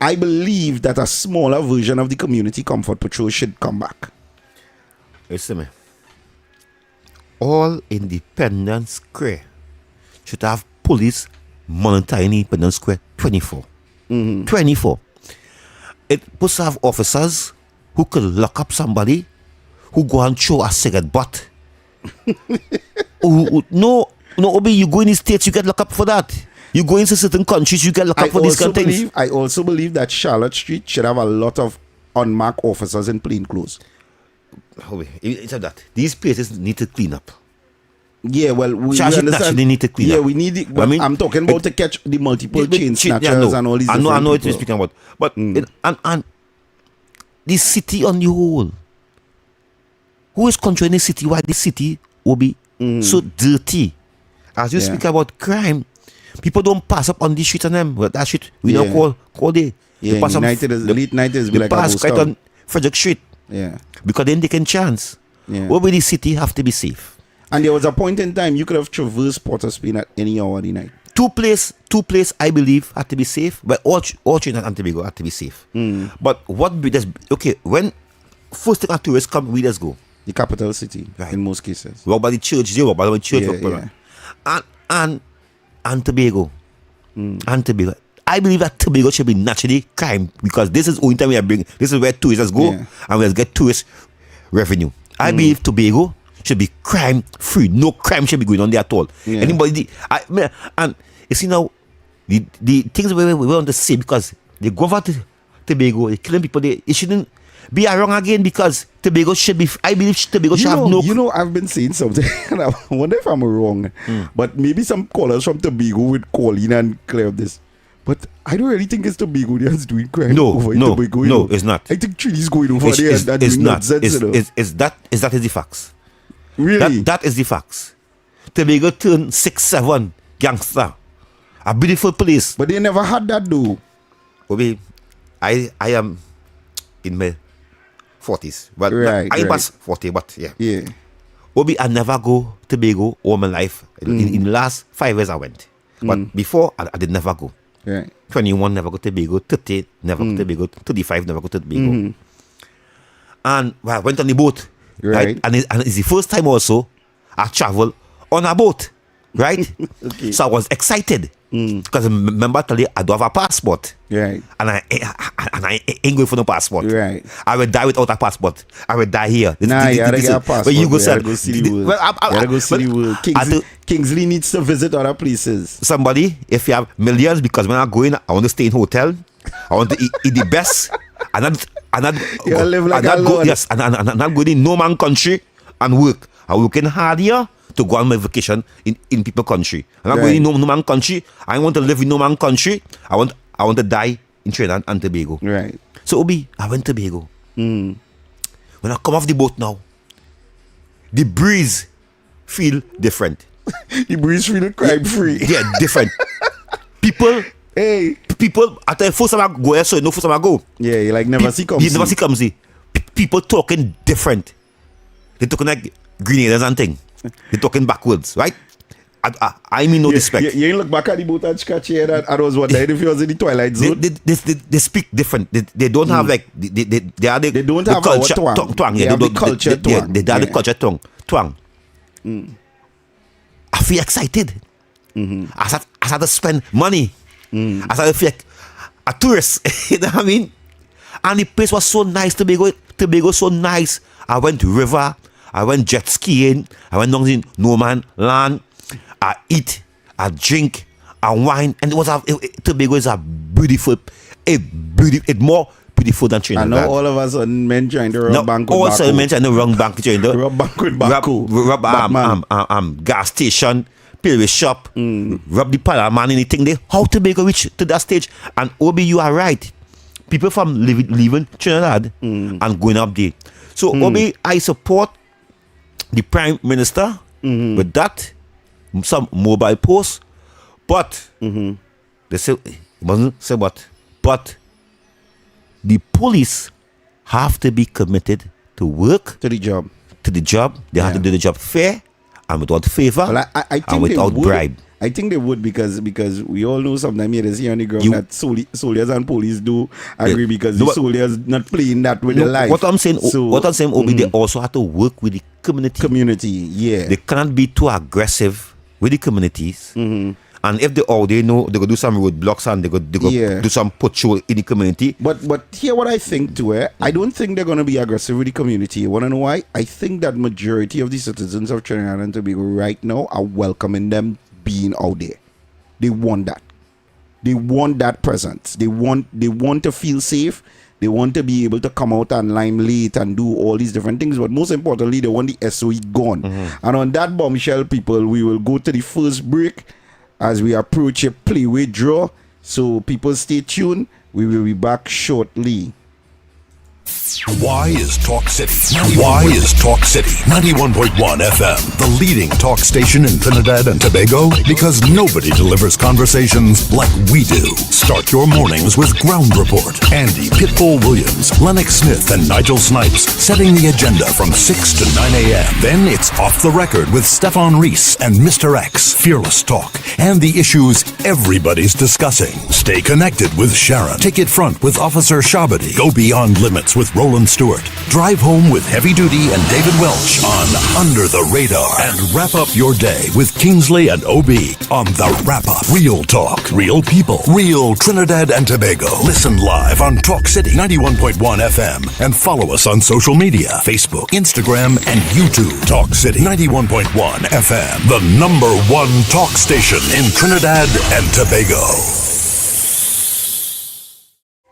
I believe that a smaller version of the community comfort patrol should come back. Listen, man. All Independence Square should have police monitoring Independence Square 24. 24. It must have officers who could lock up somebody who go and throw a cigarette butt. No, Obi, you go in the States, you get locked up for that. You go into certain countries, you get locked up for these kind of things. I also believe that Charlotte Street should have a lot of unmarked officers in plain clothes. It's that. These places need to clean up. Yeah, well, we understand. They need to clean up. Yeah, we need it. But I'm talking about to catch the multiple chain snatchers and all these. I know what people. you're speaking about. But and the city on the whole, who is controlling the city? Why the city will be so dirty? As you speak about crime, people don't pass up on this street on them. Well, that shit we don't call day. Yeah, late 90s be they like pass a right on Frederick Street. Yeah, because then they can chance. Yeah, over the city have to be safe. And there was a point in time you could have traversed Port of Spain at any hour of the night. Two place I believe had to be safe, but all Trinidad and Tobago had to be safe. But what we just when first thing tourists come, we just go the capital city, right, in most cases. What about the church? What about the church? And Tobago, and Tobago. I believe that Tobago should be naturally crime, because this is the only time we are bringing. This is where tourists go, and we get tourist revenue. I believe Tobago should be crime free. No crime should be going on there at all. Anybody, and you see now, the things we want to say, because they go over to Tobago, they killing people. It shouldn't be wrong again, because Tobago should be. I believe Tobago should have no. You know, I've been saying something, and I wonder if I'm wrong. But maybe some callers from Tobago would call in and clear up this. But I don't really think it's Tobagonians doing crime over in Tobago. No, it's not. I think Trinity's going over there and it's doing not. nonsense. Is that the facts? Really? That is the facts. Tobago turned 6-7 gangster. A beautiful place. But they never had that though. Obi, I am in my 40s. But right, I was 40, but yeah. Yeah. Obi, I never go to Tobago all my life. In the last 5 years I went. But before, I did never go. Right. 21 never go to Tobago, 30 never go to Tobago, 35 never go to Tobago. And I went on the boat. Right. And it's the first time also I travel on a boat. right? Okay. So I was excited because remember, I told you I don't have a passport, Right. and I ain't going for no passport. Right. I will die without a passport. I will die here. You gotta get a passport. But you go, You sir. gotta go see the world. Well, You gotta go see the world. Kingsley needs to visit other places. Somebody, if you have millions, because when I go in, I want to stay in hotel. I want to eat the best. And not You live like a go, lord. yes, and not go in no man country and work. I'm working hard here to go on my vacation in people country. I'm not going in no man country. I want to live in no man country. I want to die in Trinidad and Tobago. Right. So Obi, I went to Tobago. When I come off the boat now, the breeze feel different. The breeze feel crime free. Yeah, different. People, I tell you, first time I go here, so you know first time I go. Yeah, you like never see come You see. never see come see. People talking different. They talking like Grenadians and thing. They talking backwards, right? I mean no respect. You look back at the boat and scratchy and I was wondering if you was in the twilight zone. They speak different. They don't have like they are the don't the have culture our twang. twang. They Yeah, have the culture twang. They are the culture twang. I feel excited. I start to spend money. I started to feel like a tourist. You know what I mean? And the place was so nice. Tobago so nice. I went to river. I went jet skiing. I went down in no man land. I eat. I drink. I wine. And Tobago is it's more beautiful than Trinidad. I know all of us are men trying to rub bank with also Baku. men trying to run bank with Trinidad. Rub bank with Baku. Rub gas station. Pillow shop, rub the parliament, anything there. How Tobago reach to that stage? And Obi, you are right. People from leaving Trinidad and going up there. So Obi, I support the Prime Minister with that, some mobile posts, but they say it wasn't say but the police have to be committed to work to the job. They have to do the job fair and without favor, Well, I think and without they would. bribe. I think they would because we all know sometimes here see on the ground that soldiers and police do agree because the soldiers not playing that with their life. What I'm saying, Obi, they also have to work with the community. Yeah. They cannot be too aggressive with the communities. And if they know they go do some roadblocks and they go do some patrol in the community. But here what I think too, I don't think they're gonna be aggressive with the community. You wanna know why? I think that majority of the citizens of Trinidad and Tobago right now are welcoming them being out there. They want that. They want that presence. They want to feel safe. They want to be able to come out and limelight and do all these different things. But most importantly, they want the SOE gone. And on that bombshell, people, we will go to the first break as we approach a play-way draw. So people stay tuned. We will be back shortly. Why is Talk City? Why is Talk City 91.1 FM the leading talk station in Trinidad and Tobago? Because nobody delivers conversations like we do. Start your mornings with Ground Report. Andy Pitbull Williams, Lennox Smith, and Nigel Snipes setting the agenda from 6 to 9 a.m. Then it's Off the Record with Stefan Reese and Mr. X, Fearless Talk, and the issues everybody's discussing. Stay connected with Sharon. Take it front with Officer Shabadi. Go beyond limits with Roland Stewart. Drive home with Heavy Duty and David Welch on Under the Radar. And wrap up your day with Kingsley and OB on The Wrap Up. Real talk, real people, real Trinidad and Tobago. Listen live on Talk City 91.1 FM and follow us on social media, Facebook, Instagram, and YouTube. Talk City 91.1 FM, the #1 talk station in Trinidad and Tobago.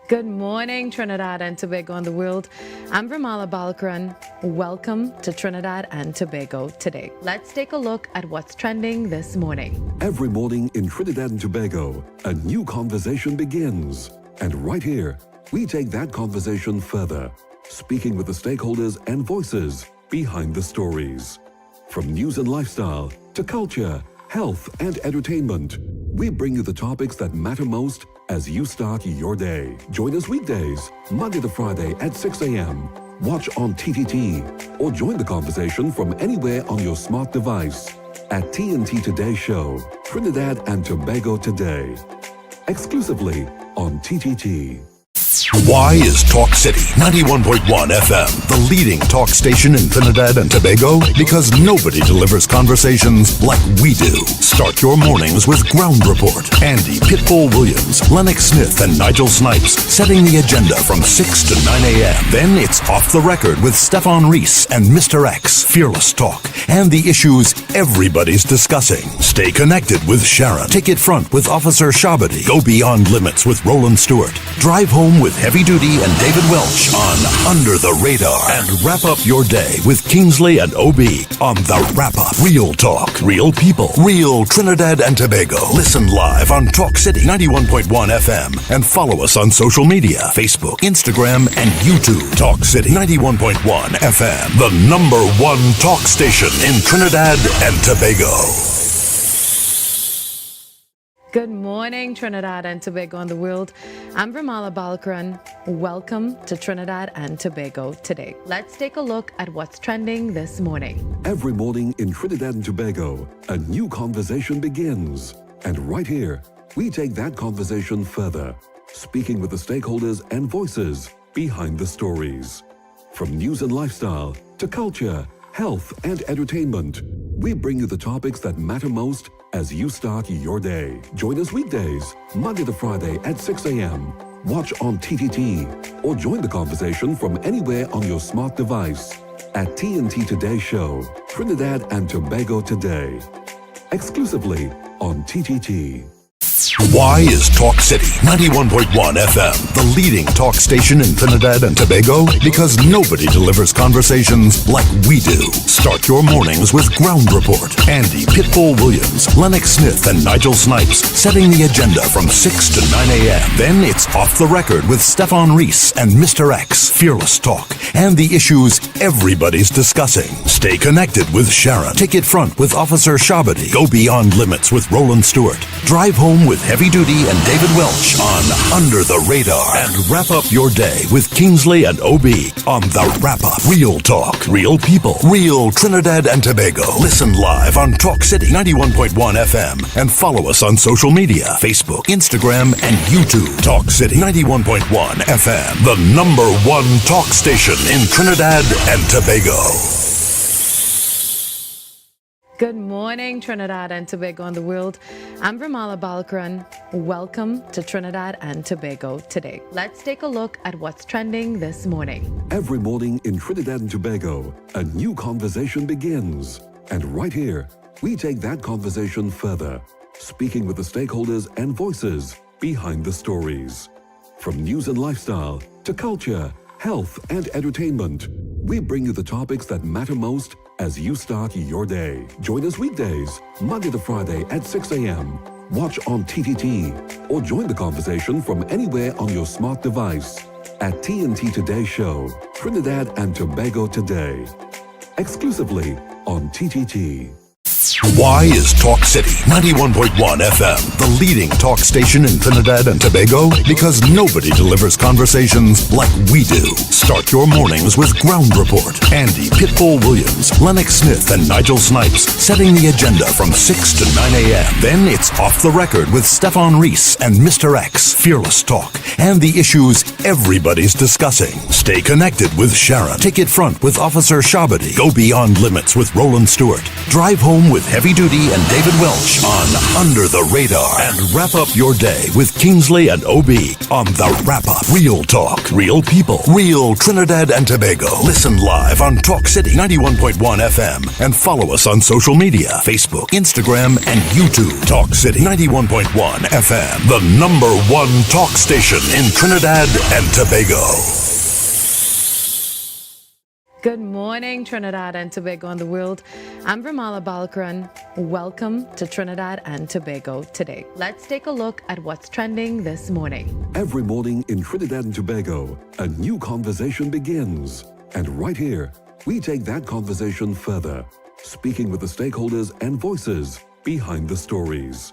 Good morning, Trinidad and Tobago and the world. I'm Vermala Balkaran. Welcome to Trinidad and Tobago today. Let's take a look at what's trending this morning. Every morning in Trinidad and Tobago, a new conversation begins. And right here, we take that conversation further, speaking with the stakeholders and voices behind the stories. From news and lifestyle to culture, health, and entertainment, we bring you the topics that matter most as you start your day. Join us weekdays, Monday to Friday at 6 a.m. Watch on TTT or join the conversation from anywhere on your smart device at TNT Today Show, Trinidad and Tobago Today. Exclusively on TTT. Why is Talk City 91.1 FM the leading talk station in Trinidad and Tobago? Because nobody delivers conversations like we do. Start your mornings with Ground Report. Andy Pitbull Williams, Lennox Smith, and Nigel Snipes setting the agenda from 6 to 9 a.m. Then it's Off the Record with Stefan Reese and Mr. X, Fearless Talk, and the issues everybody's discussing. Stay connected with Sharon. Take it front with Officer Shabadi. Go beyond limits with Roland Stewart. Drive home with Heavy Duty and David Welch on Under the Radar. And wrap up your day with Kingsley and OB on The Wrap Up. Real talk, real people, real Trinidad and Tobago. Listen live on Talk City 91.1 FM and follow us on social media, Facebook, Instagram, and YouTube. Talk City 91.1 FM, the #1 talk station in Trinidad and Tobago. Good morning, Trinidad and Tobago and the world. I'm Ramala Balkaran. Welcome to Trinidad and Tobago today. Let's take a look at what's trending this morning. Every morning in Trinidad and Tobago, a new conversation begins. And right here, we take that conversation further, speaking with the stakeholders and voices behind the stories. From news and lifestyle to culture, health, and entertainment, we bring you the topics that matter most as you start your day. Join us weekdays, Monday to Friday at 6 a.m. Watch on TTT or join the conversation from anywhere on your smart device at TNT Today Show, Trinidad and Tobago Today. Exclusively on TTT. Why is Talk City 91.1 FM the leading talk station in Trinidad and Tobago? Because nobody delivers conversations like we do. Start your mornings with Ground Report. Andy Pitbull Williams, Lennox Smith, and Nigel Snipes setting the agenda from 6 to 9 a.m. Then it's Off the Record with Stefan Reese and Mr. X, Fearless Talk, and the issues everybody's discussing. Stay connected with Sharon. Take it front with Officer Shabadi. Go beyond limits with Roland Stewart. Drive home with Heavy Duty and David Welch on Under the Radar. And wrap up your day with Kingsley and OB on The Wrap Up. Real talk, real people, real Trinidad and Tobago. Listen live on Talk City 91.1 FM and follow us on social media, Facebook, Instagram, and YouTube. Talk City 91.1 FM, the #1 talk station in Trinidad and Tobago. Good morning, Trinidad and Tobago and the world. I'm Ramala Balkaran. Welcome to Trinidad and Tobago today. Let's take a look at what's trending this morning. Every morning in Trinidad and Tobago, a new conversation begins. And right here, we take that conversation further, speaking with the stakeholders and voices behind the stories. From news and lifestyle to culture, health, and entertainment, we bring you the topics that matter most as you start your day. Join us weekdays, Monday to Friday at 6 a.m. Watch on TTT or join the conversation from anywhere on your smart device at TNT Today Show, Trinidad and Tobago Today. Exclusively on TTT. Why is Talk City 91.1 FM the leading talk station in Trinidad and Tobago? Because nobody delivers conversations like we do. Start your mornings with Ground Report. Andy Pitbull Williams, Lennox Smith, and Nigel Snipes setting the agenda from 6 to 9 a.m. Then it's Off the Record with Stefan Reese and Mr. X, Fearless Talk, and the issues everybody's discussing. Stay connected with Sharon. Take it front with Officer Shabadi. Go beyond limits with Roland Stewart. Drive home with Heavy Duty and David Welch on Under the Radar. And wrap up your day with Kingsley and OB on The Wrap Up. Real talk, real people, real Trinidad and Tobago. Listen live on Talk City 91.1 FM and follow us on social media, Facebook, Instagram, and YouTube. Talk City 91.1 FM, the #1 talk station in Trinidad and Tobago. Good morning, Trinidad and Tobago and the world. I'm Ramala Balkaran. Welcome to Trinidad and Tobago today. Let's take a look at what's trending this morning. Every morning in Trinidad and Tobago, a new conversation begins. And right here, we take that conversation further, speaking with the stakeholders and voices behind the stories.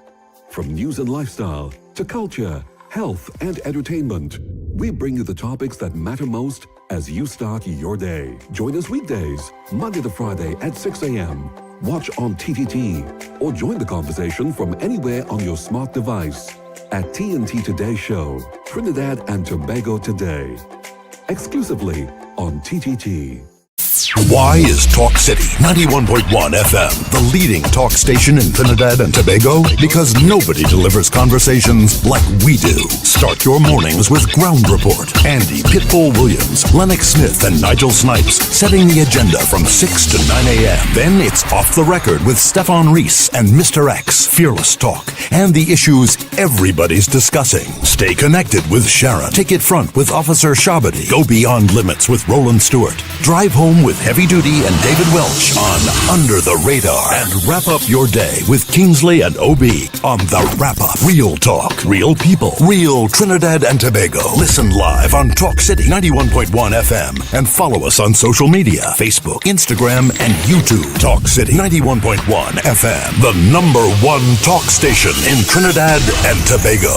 From news and lifestyle to culture, health, and entertainment, we bring you the topics that matter most as you start your day. Join us weekdays, Monday to Friday at 6 a.m. Watch on TTT or join the conversation from anywhere on your smart device at TNT Today Show, Trinidad and Tobago Today. Exclusively on TTT. Why is Talk City 91.1 FM the leading talk station in Trinidad and Tobago? Because nobody delivers conversations like we do. Start your mornings with Ground Report. Andy Pitbull Williams, Lennox Smith, and Nigel Snipes setting the agenda from 6 to 9 a.m. Then it's Off the Record with Stefan Reese and Mr. X, Fearless Talk, and the issues everybody's discussing. Stay connected with Sharon. Take it front with Officer Shabadi. Go beyond limits with Roland Stewart. Drive home with Heavy Duty and David Welch on Under the Radar. And wrap up your day with Kingsley and OB on The Wrap Up. Real talk, real people, real Trinidad and Tobago. Listen live on Talk City 91.1 FM and follow us on social media, Facebook, Instagram, and YouTube. Talk City 91.1 FM, the #1 talk station in Trinidad and Tobago.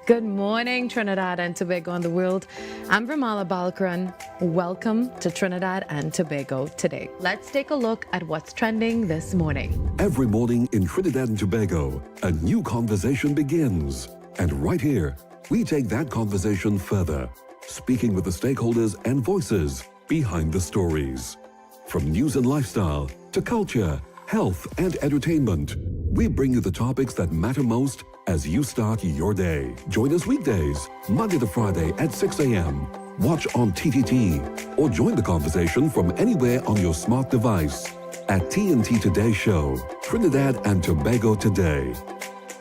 Good morning, Trinidad and Tobago and the world. I'm Ramala Balkaran. Welcome to Trinidad and Tobago Today. Let's take a look at what's trending this morning. Every morning in Trinidad and Tobago, a new conversation begins. And right here, we take that conversation further, speaking with the stakeholders and voices behind the stories. From news and lifestyle to culture, health, and entertainment, we bring you the topics that matter most as you start your day. Join us weekdays, Monday to Friday at 6 a.m. Watch on TTT or join the conversation from anywhere on your smart device at TNT Today Show, Trinidad and Tobago Today.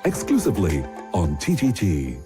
Exclusively on TTT.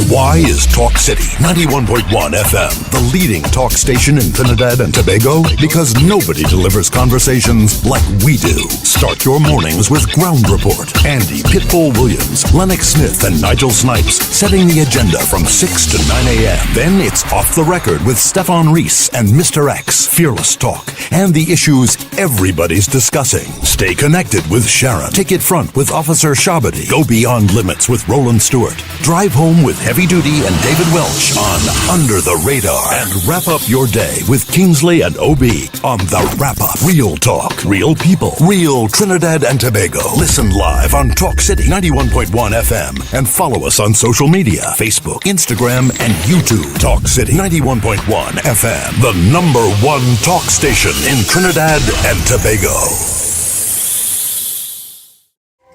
Why is Talk City 91.1 FM the leading talk station in Trinidad and Tobago? Because nobody delivers conversations like we do. Start your mornings with Ground Report. Andy Pitbull Williams, Lennox Smith, and Nigel Snipes setting the agenda from 6 to 9 a.m. Then it's Off the Record with Stefan Reese and Mr. X, Fearless Talk, and the issues everybody's discussing. Stay connected with Sharon. Take it front with Officer Shabadi. Go beyond limits with Roland Stewart. Drive home with Heavy Duty and David Welch on Under the Radar. And wrap up your day with Kingsley and OB on The Wrap Up. Real talk, real people, real Trinidad and Tobago. Listen live on Talk City 91.1 FM and follow us on social media, Facebook, Instagram, and YouTube. Talk City 91.1 FM, the #1 talk station in Trinidad and Tobago.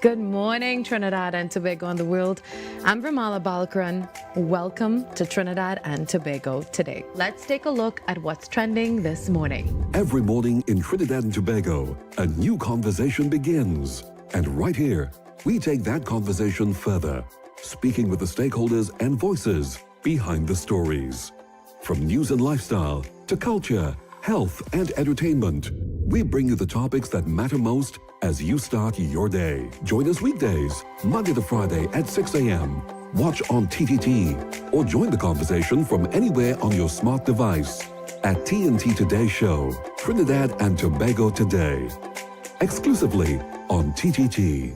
Good morning, Trinidad and Tobago and the world. I'm Ramala Balkaran. Welcome to Trinidad and Tobago Today. Let's take a look at what's trending this morning. Every morning in Trinidad and Tobago, a new conversation begins. And right here, we take that conversation further, speaking with the stakeholders and voices behind the stories. From news and lifestyle to culture, health, and entertainment, we bring you the topics that matter most as you start your day. Join us weekdays, Monday to Friday at 6 a.m. Watch on TTT or join the conversation from anywhere on your smart device at TNT Today Show, Trinidad and Tobago Today. Exclusively on TTT.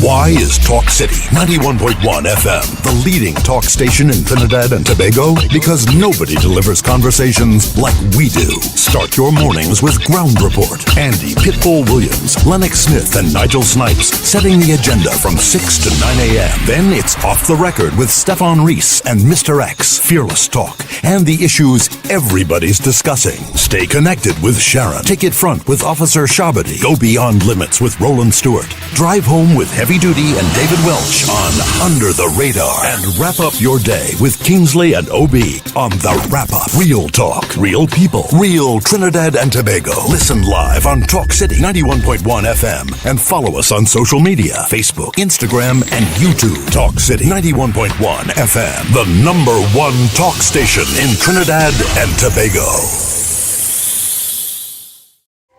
Why is Talk City 91.1 FM the leading talk station in Trinidad and Tobago? Because nobody delivers conversations like we do. Start your mornings with Ground Report. Andy Pitbull Williams, Lennox Smith, and Nigel Snipes setting the agenda from 6 to 9 a.m. Then it's Off the Record with Stefan Reese and Mr. X, Fearless Talk, and the issues everybody's discussing. Stay connected with Sharon. Take it front with Officer Shabadi. Go beyond limits with Roland Stewart. Drive home with Heavy Duty and David Welch on Under the Radar. And wrap up your day with Kingsley and OB on The Wrap Up. Real talk, real people, real Trinidad and Tobago. Listen live on Talk City 91.1 FM and follow us on social media, Facebook, Instagram, and YouTube. Talk City 91.1 FM, the #1 talk station in Trinidad and Tobago.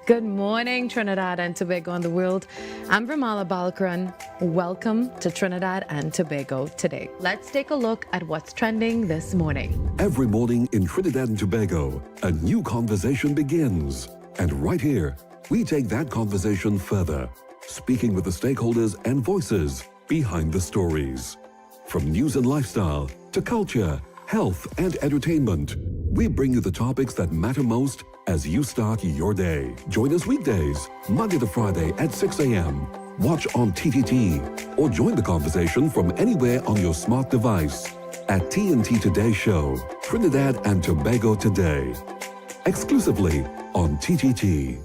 Good morning, Trinidad and Tobago and the world. I'm Ramala Balkaran. Welcome to Trinidad and Tobago Today. Let's take a look at what's trending this morning. Every morning in Trinidad and Tobago, a new conversation begins. And right here, we take that conversation further, speaking with the stakeholders and voices behind the stories. From news and lifestyle to culture, health, and entertainment, we bring you the topics that matter most as you start your day. Join us weekdays, Monday to Friday at 6 a.m. watch on TTT, or join the conversation from anywhere on your smart device at TNT Today Show, Trinidad and Tobago Today. Exclusively on TTT.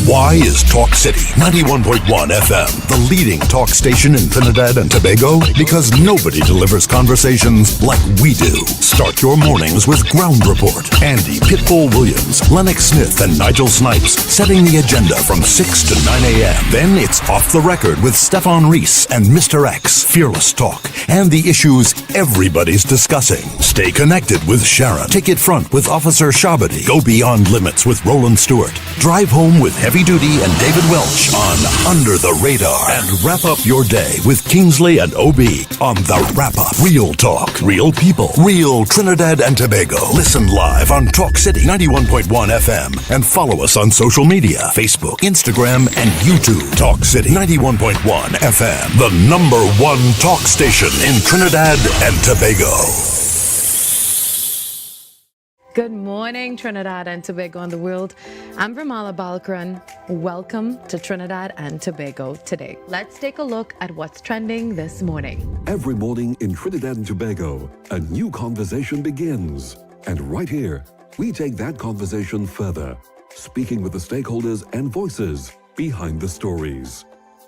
Why is Talk City 91.1 FM the leading talk station in Trinidad and Tobago? Because nobody delivers conversations like we do. Start your mornings with Ground Report. Andy Pitbull Williams, Lennox Smith, and Nigel Snipes setting the agenda from 6 to 9 a.m. Then it's Off the Record with Stefan Reese and Mr. X, Fearless Talk, and the issues everybody's discussing. Stay connected with Sharon. Take it front with Officer Shabadi. Go beyond limits with Roland Stewart. Drive home with Heavy Duty and David Welch on Under the Radar. And wrap up your day with Kingsley and OB on The Wrap Up. Real talk, real people, real Trinidad and Tobago. Listen live on Talk City 91.1 FM and follow us on social media, Facebook, Instagram, and YouTube. Talk City 91.1 FM, the #1 talk station in Trinidad and Tobago. Good morning, Trinidad and Tobago and the world. I'm Vermala Balkaran. Welcome to Trinidad and Tobago today. Let's take a look at what's trending this morning. Every morning in Trinidad and Tobago, a new conversation begins. And right here, we take that conversation further, speaking with the stakeholders and voices behind the stories.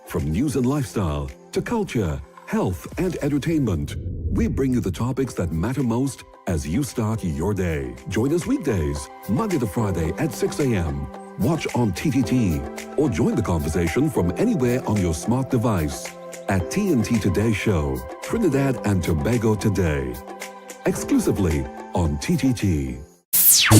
From news and lifestyle to culture, health, and entertainment, we bring you the topics that matter most as you start your day. Join us weekdays, Monday to Friday at 6 a.m. Watch on TTT, or join the conversation from anywhere on your smart device at TNT Today Show, Trinidad and Tobago Today. Exclusively on TTT.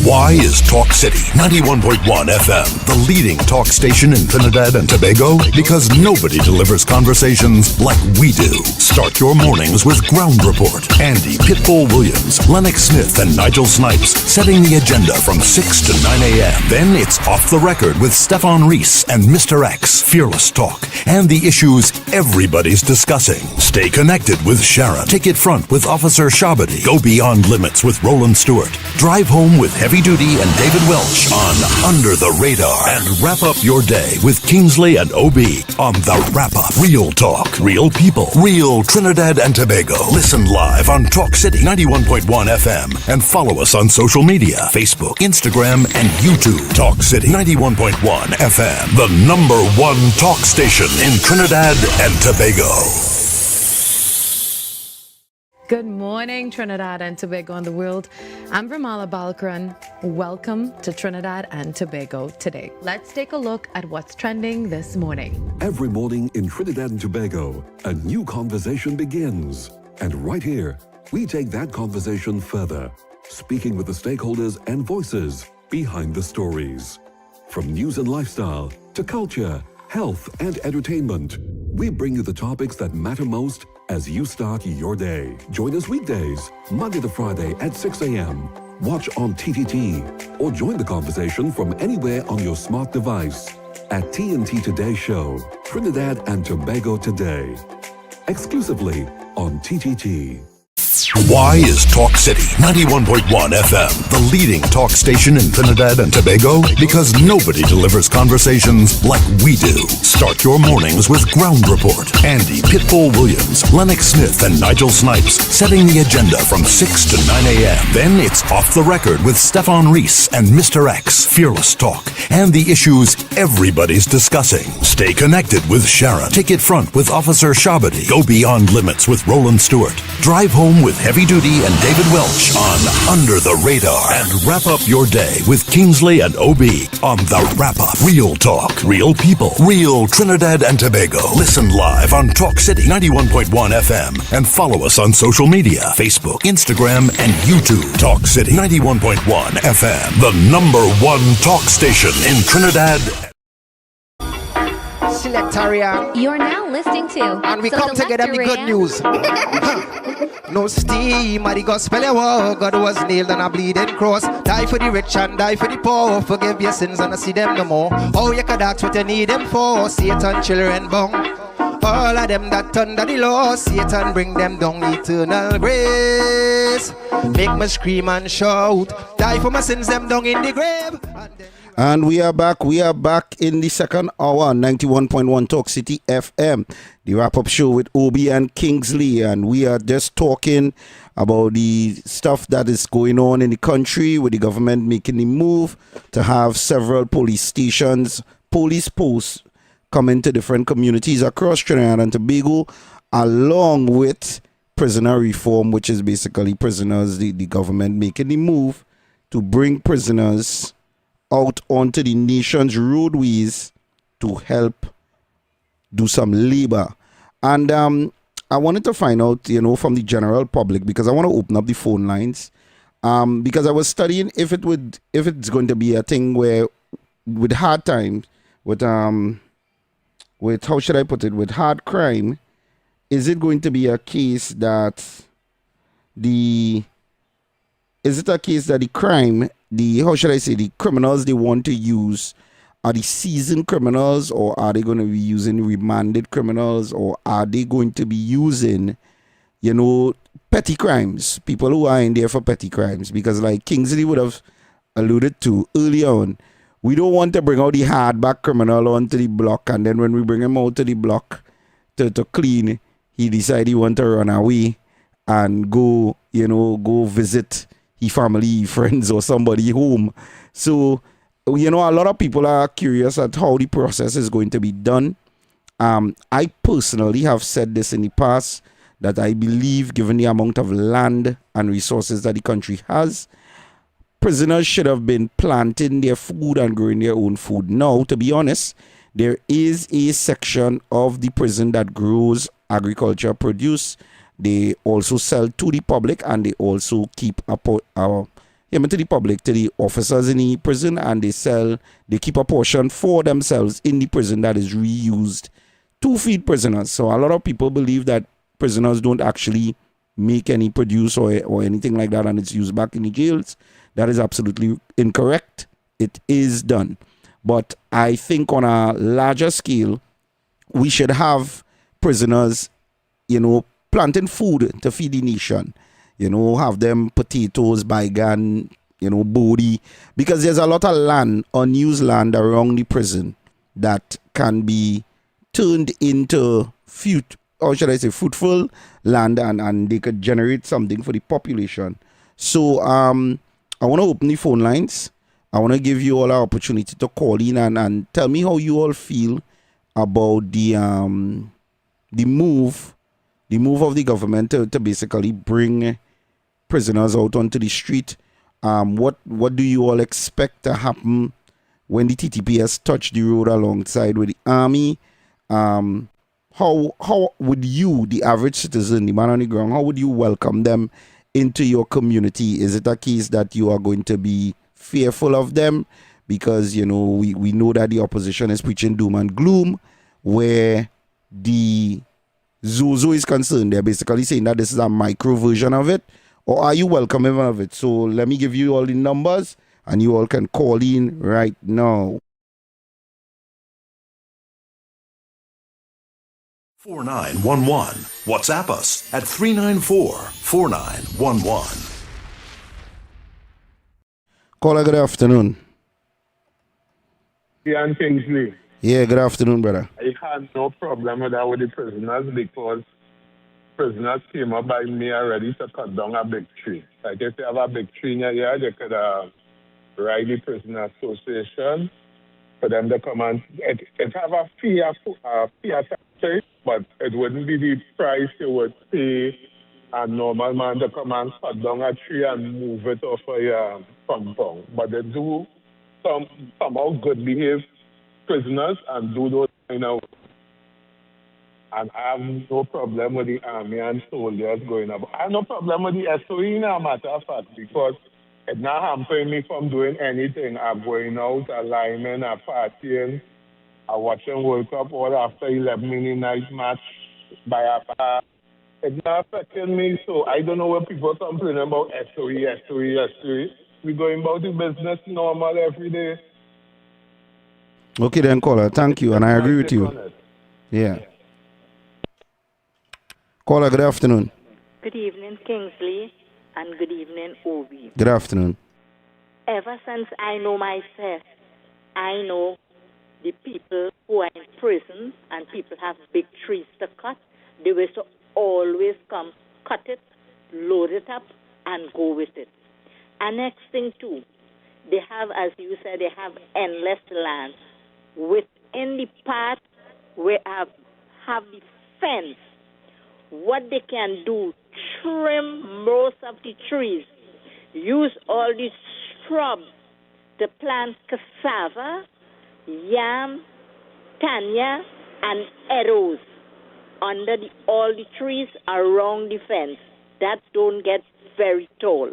Why is Talk City 91.1 FM the leading talk station in Trinidad and Tobago? Because nobody delivers conversations like we do. Start your mornings with Ground Report. Andy Pitbull Williams, Lennox Smith, and Nigel Snipes setting the agenda from 6 to 9 a.m. Then it's Off the Record with Stefan Reese and Mr. X, Fearless Talk, and the issues everybody's discussing. Stay connected with Sharon. Take it front with Officer Shabadi. Go beyond limits with Roland Stewart. Drive home with Heavy Duty and David Welch on Under the Radar. And wrap up your day with Kingsley and OB on The Wrap Up. Real talk, real people, real Trinidad and Tobago. Listen live on Talk City 91.1 FM and follow us on social media, Facebook, Instagram, and YouTube. Talk City 91.1 FM, the #1 talk station in Trinidad and Tobago. Good morning, Trinidad and Tobago and the world. I'm Vermala Balkaran. Welcome to Trinidad and Tobago today. Let's take a look at what's trending this morning. Every morning in Trinidad and Tobago, a new conversation begins. And right here, we take that conversation further, speaking with the stakeholders and voices behind the stories. From news and lifestyle to culture, health, and entertainment, we bring you the topics that matter most as you start your day. Join us weekdays, Monday to Friday at 6 a.m. Watch on TTT, or join the conversation from anywhere on your smart device at TNT Today Show, Trinidad and Tobago Today. Exclusively on TTT. Why is Talk City 91.1 FM the leading talk station in Trinidad and Tobago? Because nobody delivers conversations like we do. Start your mornings with Ground Report. Andy Pitbull Williams, Lennox Smith, and Nigel Snipes setting the agenda from 6 to 9 a.m. Then it's Off the Record with Stefan Reese and Mr. X, Fearless Talk, and the issues everybody's discussing. Stay connected with Sharon. Take it front with Officer Shabadi. Go beyond limits with Roland Stewart. Drive home with Heavy Duty and David Welch on Under the Radar. And wrap up your day with Kingsley and OB on The Wrap Up. Real talk, real people, real Trinidad and Tobago. Listen live on Talk City 91.1 FM and follow us on social media, Facebook, Instagram, and YouTube. Talk City 91.1 FM, the #1 talk station in Trinidad. Selectaria. You're now listening to, And we come to get them the good news. No steam at the gospel war. God was nailed on a bleeding cross. Die for the rich and die for the poor. Forgive your sins and I see them no more. Oh, you could ask what you need them for. Satan, children, bong. All of them that under the law, Satan bring them down eternal grace. Make me scream and shout. Die for my sins, them down in the grave. And we are back. We are back in the second hour, 91.1 Talk City FM, the wrap-up show with Obi and Kingsley. And we are just talking about the stuff that is going on in the country with the government making the move to have several police stations, police posts coming to different communities across Trinidad and Tobago, along with prisoner reform, which is basically prisoners, the government making the move to bring prisoners out onto the nation's roadways to help do some labor. And I wanted to find out, from the general public, because I want to open up the phone lines. Because I was studying if it's going to be a thing where with hard times, with how should I put it, with hard crime, is it going to be a case that the crime, the criminals they want to use are the seasoned criminals, or are they going to be using remanded criminals, or are they going to be using, petty crimes, people who are in there for petty crimes? Because like Kingsley would have alluded to earlier on, we don't want to bring out the hardback criminal onto the block, and then when we bring him out to the block to clean, he decide he want to run away and go visit his family, friends, or somebody home. So, a lot of people are curious at how the process is going to be done. I personally have said this in the past, that I believe, given the amount of land and resources that the country has, prisoners should have been planting their food and growing their own food. Now, to be honest, there is a section of the prison that grows agriculture produce. They also sell to the public, and they also keep to the public, to the officers in the prison, and they keep a portion for themselves in the prison that is reused to feed prisoners. So a lot of people believe that prisoners don't actually make any produce or anything like that, and it's used back in the jails. That is absolutely incorrect. It is done. But I think on a larger scale, we should have prisoners, planting food to feed the nation. Have them potatoes, baigan, bodi, because there's a lot of land, unused land around the prison that can be turned into fruitful land, and they could generate something for the population. So I want to open the phone lines. I want to give you all an opportunity to call in and tell me how you all feel about the move of the government to basically bring prisoners out onto the street. What do you all expect to happen when the TTPS touch the road alongside with the army? How would you, the average citizen, the man on the ground, how would you welcome them into your community? Is it a case that you are going to be fearful of them? Because, we know that the opposition is preaching doom and gloom, where the Zozo is concerned. They're basically saying that this is a micro version of it. Or are you welcoming of it? So let me give you all the numbers, and you all can call in right now. 4911. WhatsApp us at 394-4911. Caller, good afternoon. Yeah, and Kingsley. Yeah, good afternoon, brother. I had no problem with that with the prisoners, because prisoners came up by me already to cut down a big tree. Like if they have a big tree in your yard, they could write the prisoner association for them to come and it have a fee attached, but it wouldn't be the price you would pay a normal man to come and cut down a tree and move it off of your compound. But they do somehow good behaved prisoners and do those kind of. And I have no problem with the army and soldiers going up. I have no problem with the SOE, in a matter of fact, because it's not hampering me from doing anything. I'm going out, I'm lying, I'm partying, I'm watching World Cup all after 11 night match by a bar. It's not affecting me, so I don't know what people complaining about SOE. We're going about the business normal every day. Okay then, caller. Thank you, and I agree with you. Yeah. Caller, good afternoon. Good evening, Kingsley, and good evening, Obi. Good afternoon. Ever since I know myself, I know the people who are in prison and people have big trees to cut. They will to always come, cut it, load it up, and go with it. And next thing too, they have, as you said, they have endless land within the part where have the fence. What they can do, trim most of the trees, use all the shrubs to plant cassava, yam, tanya, and arrows under all the trees around the fence that don't get very tall.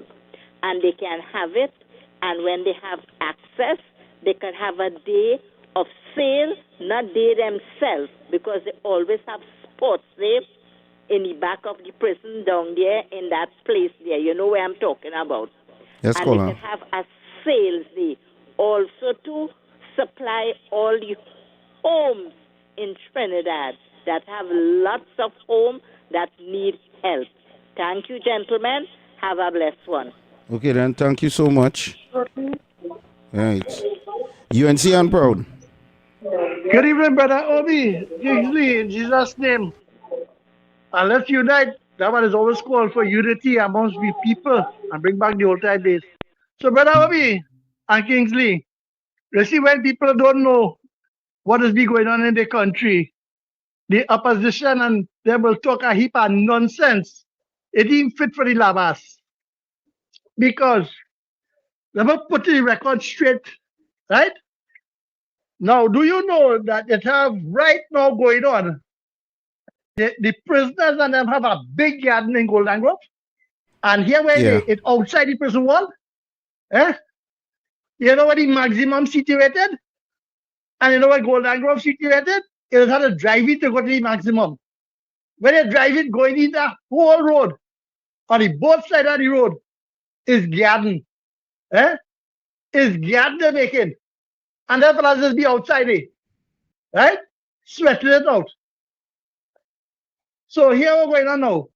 And they can have it, and when they have access, they can have a day of sale, not they themselves, because they always have sports there in the back of the prison down there in that place there. You know where I'm talking about. Yes, and caller. they can have a sales day also to supply all the homes in Trinidad that have lots of homes that need help. Thank you, gentlemen. Have a blessed one. Okay, then. Thank you so much. Right. UNC and Proud. Good evening, Brother Obi. Kingsley, in Jesus' name. And let's unite. That one is always called for unity amongst the people and bring back the old time days. So, Brother Obi and Kingsley, you see, when people don't know what is going on in the country, the opposition and they will talk a heap of nonsense. It didn't fit for the Labas. Because they will put the record straight, right? Now, do you know that it have right now going on? The prisoners and them have a big garden in Golden Grove. And here where it outside the prison wall, you know where the maximum situated? And you know where Golden Grove situated? You have to drive it to go to the maximum. When you drive it going in the whole road, on the both sides of the road, is garden. Is garden they're making. And then fellas just be outside it. Right? Sweating it out. So here we're going on now.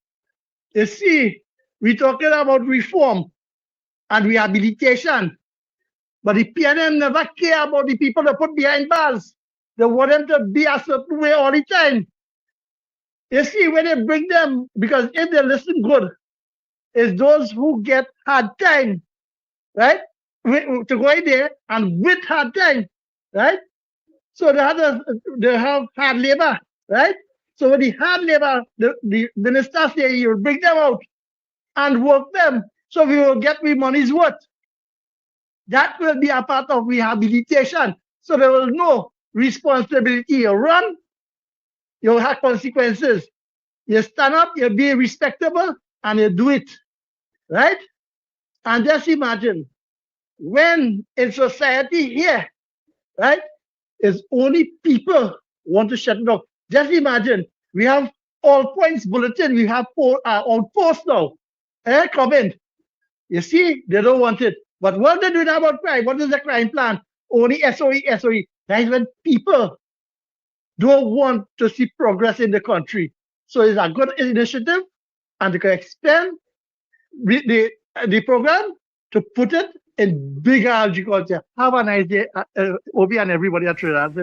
You see, we're talking about reform and rehabilitation. But the PNM never care about the people they put behind bars. They want them to be a certain way all the time. You see, when they bring them, because if they listen good, it's those who get hard time, right? To go in there and with hard time, right? So they have hard labor, right? So with the hard labor, the minister say you'll bring them out and work them. So we will get we money's worth. That will be a part of rehabilitation. So they will know responsibility. You run, you'll have consequences. You stand up, you be respectable, and you do it. Right? And just imagine when in society here, right, is only people want to shut it off. Just imagine we have all points bulletin, we have on post now. Comment. You see, they don't want it. But what they do about crime? What is the crime plan? Only SOE, SOE. That is when people don't want to see progress in the country. So it's a good initiative, and they can expand the program to put it in bigger agriculture. Have a nice day, Obi and everybody at Trinidad.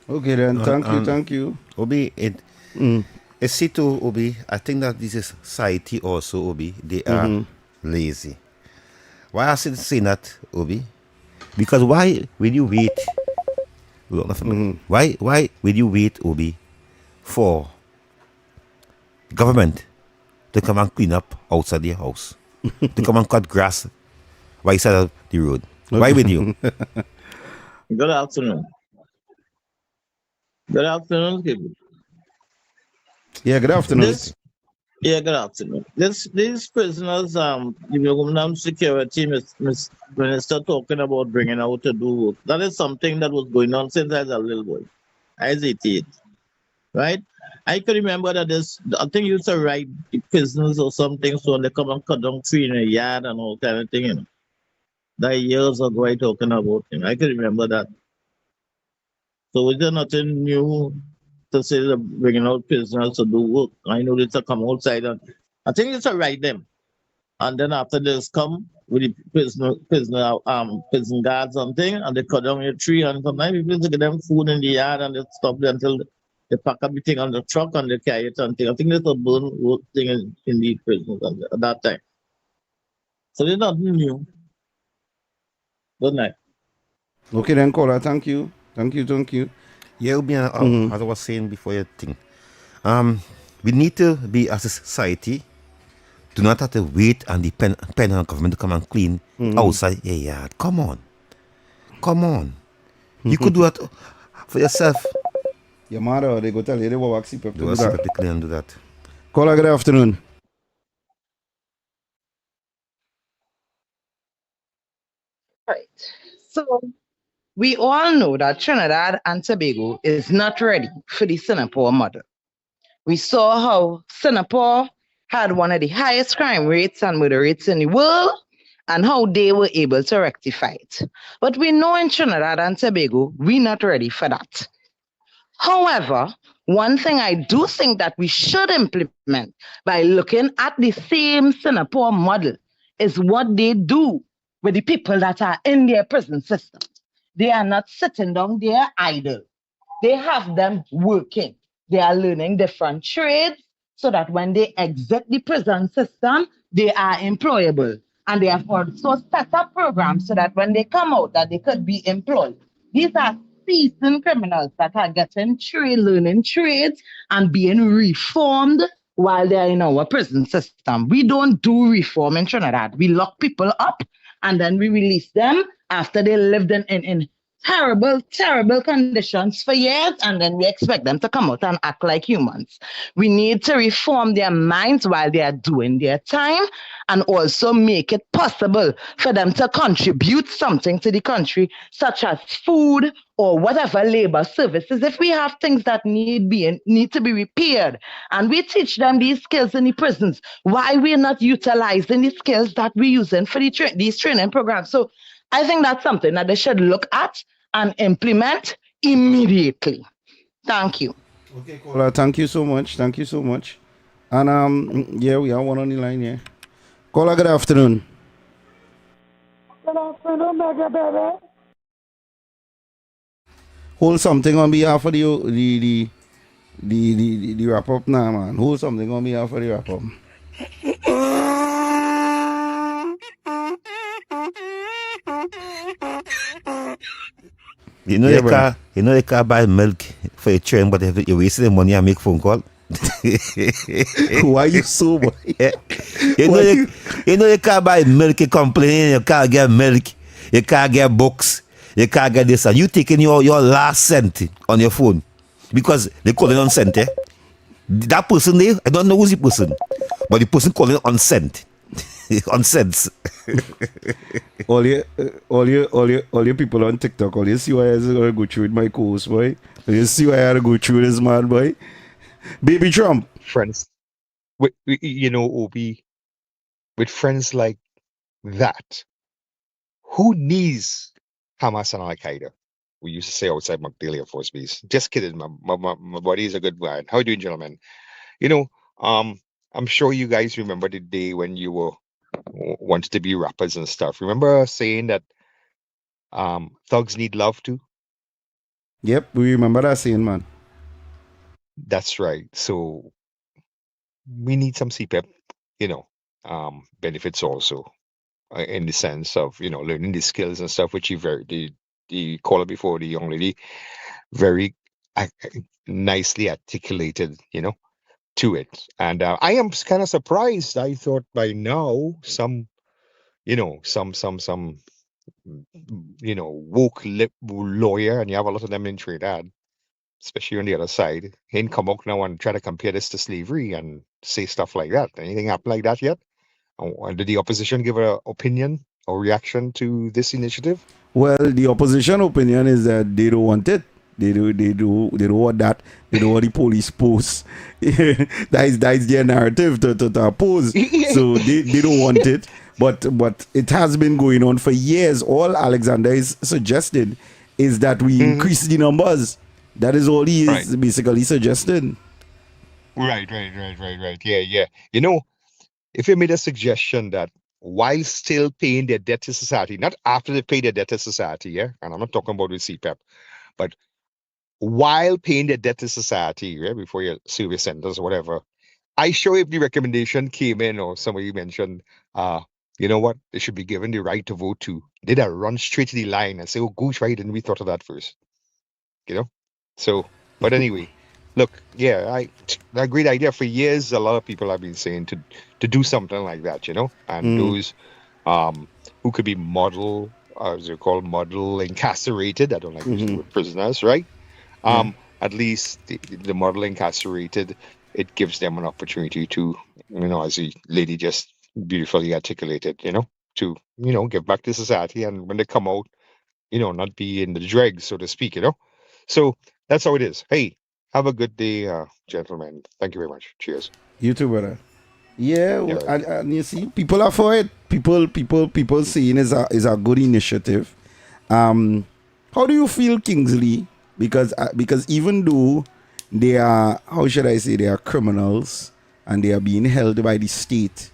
Okay then, thank you. Obi, see too, Obi, I think that this is society also, Obi, they are lazy. Why I say that, Obi? Because why will you wait? Why will you wait, Obi, for government to come and clean up outside your house? To come and cut grass right side of the road? Why will you? Good afternoon. Good afternoon, people. Yeah, good afternoon. Good afternoon. These prisoners, the security minister talking about bringing out to do work. That is something that was going on since I was a little boy. I was 88, right? I can remember that I think you used to ride the prisoners or something, so they come and cut down tree in a yard and all kind of thing, you know. That years ago I talking about, you know. I can remember that. So is there nothing new to say they're bringing out prisoners to do work? I know they to come outside and I think it's to ride them. And then after this come with the prison guards and thing, and they cut down your tree, and sometimes people to get them food in the yard and they stop there until they pack everything on the truck and they carry it and thing. I think there's a burn work thing in the prisons at that time. So there's nothing new. Good night. Okay then, caller. Thank you. Yeah, as I was saying before, you think, we need to be as a society. Do not have to wait and depend on government to come and clean outside your yard. Come on. You could do that for yourself. Your mother, they go tell you they will wax people to do that. Clean and do that. Caller, good afternoon. Right. So we all know that Trinidad and Tobago is not ready for the Singapore model. We saw how Singapore had one of the highest crime rates and murder rates in the world and how they were able to rectify it. But we know in Trinidad and Tobago, we're not ready for that. However, one thing I do think that we should implement by looking at the same Singapore model is what they do with the people that are in their prison system. They are not sitting down there idle. They have them working. They are learning different trades so that when they exit the prison system, they are employable. And they have also set up programs so that when they come out, that they could be employed. These are seasoned criminals that are getting learning trades and being reformed while they're in our prison system. We don't do reform in Trinidad. We lock people up and then we release them after they lived in terrible conditions for years, and then we expect them to come out and act like humans. We need to reform their minds while they are doing their time and also make it possible for them to contribute something to the country, such as food or whatever labor services. If we have things that need to be repaired and we teach them these skills in the prisons, why we're not utilizing the skills that we're using for these training programs? So I think that's something that they should look at and implement immediately. Thank you. Okay, caller. Thank you so much. And yeah, we have one on the line here. Caller, good afternoon. Good afternoon, Mega Baby. Hold something on behalf of the wrap up now, man. Hold something on behalf of the wrap up. You know you can't buy milk for your train, but if you're wasting the money and make phone call. Why you so boy? You know you can't buy milk, you complain, you can't get milk, you can't get books, you can't get this, and you taking your last cent on your phone because they call it on cent. That person there, I don't know who's the person, but the person calling it on cent. On cents. all your people on TikTok, all you see why I gotta go through with my course, boy. You see why I gotta go through this man, boy. Baby Trump. Friends, Obi, with friends like that, who needs Hamas and Al Qaeda? We used to say outside McDalia Force Base. Just kidding, my buddy is a good man. How are you doing, gentlemen? I'm sure you guys remember the day when you wanted to be rappers and stuff. Remember saying that thugs need love too? Yep, we remember that saying, man. That's right. So we need some CPEP, benefits also, in the sense of learning the skills and stuff, which the caller before, the young lady, very nicely articulated, to it. And I am kind of surprised. I thought by now some woke lip lawyer, and you have a lot of them in Trinidad, especially on the other side, ain't come out now and try to compare this to slavery and say stuff like that. Anything happen like that yet? Did the opposition give an opinion or reaction to this initiative? Well, the opposition opinion is that they don't want it. They don't want that. They don't want the police post. That's their narrative to oppose. So they don't want it. But it has been going on for years. All Alexander is suggesting is that we increase the numbers. That is all he is basically suggesting. Right. Yeah. if you made a suggestion that while still paying their debt to society, not after they pay their debt to society, yeah, and I'm not talking about with CPEP, but while paying their debt to society, yeah, before your service centers or whatever, I sure if the recommendation came in or somebody mentioned, you know what, they should be given the right to vote too. Did I run straight to the line and say, oh, gosh, why didn't we thought of that first? You know? So, but anyway, look, yeah, a great idea. For years, a lot of people have been saying to do something like that, you know, and those who could be model, as they're called, model incarcerated. I don't like using the word prisoners, right? At least the model incarcerated, it gives them an opportunity to, you know, as the lady just beautifully articulated, you know, to, you know, give back to society. And when they come out, you know, not be in the dregs, so to speak, you know. So that's how it is. Hey, have a good day, gentlemen. Thank you very much. Cheers. You too, brother. Yeah, Yeah, right. and you see, people are for it. People seeing is a good initiative. How do you feel, Kingsley? Because even though they are, how should I say, they are criminals and they are being held by the state,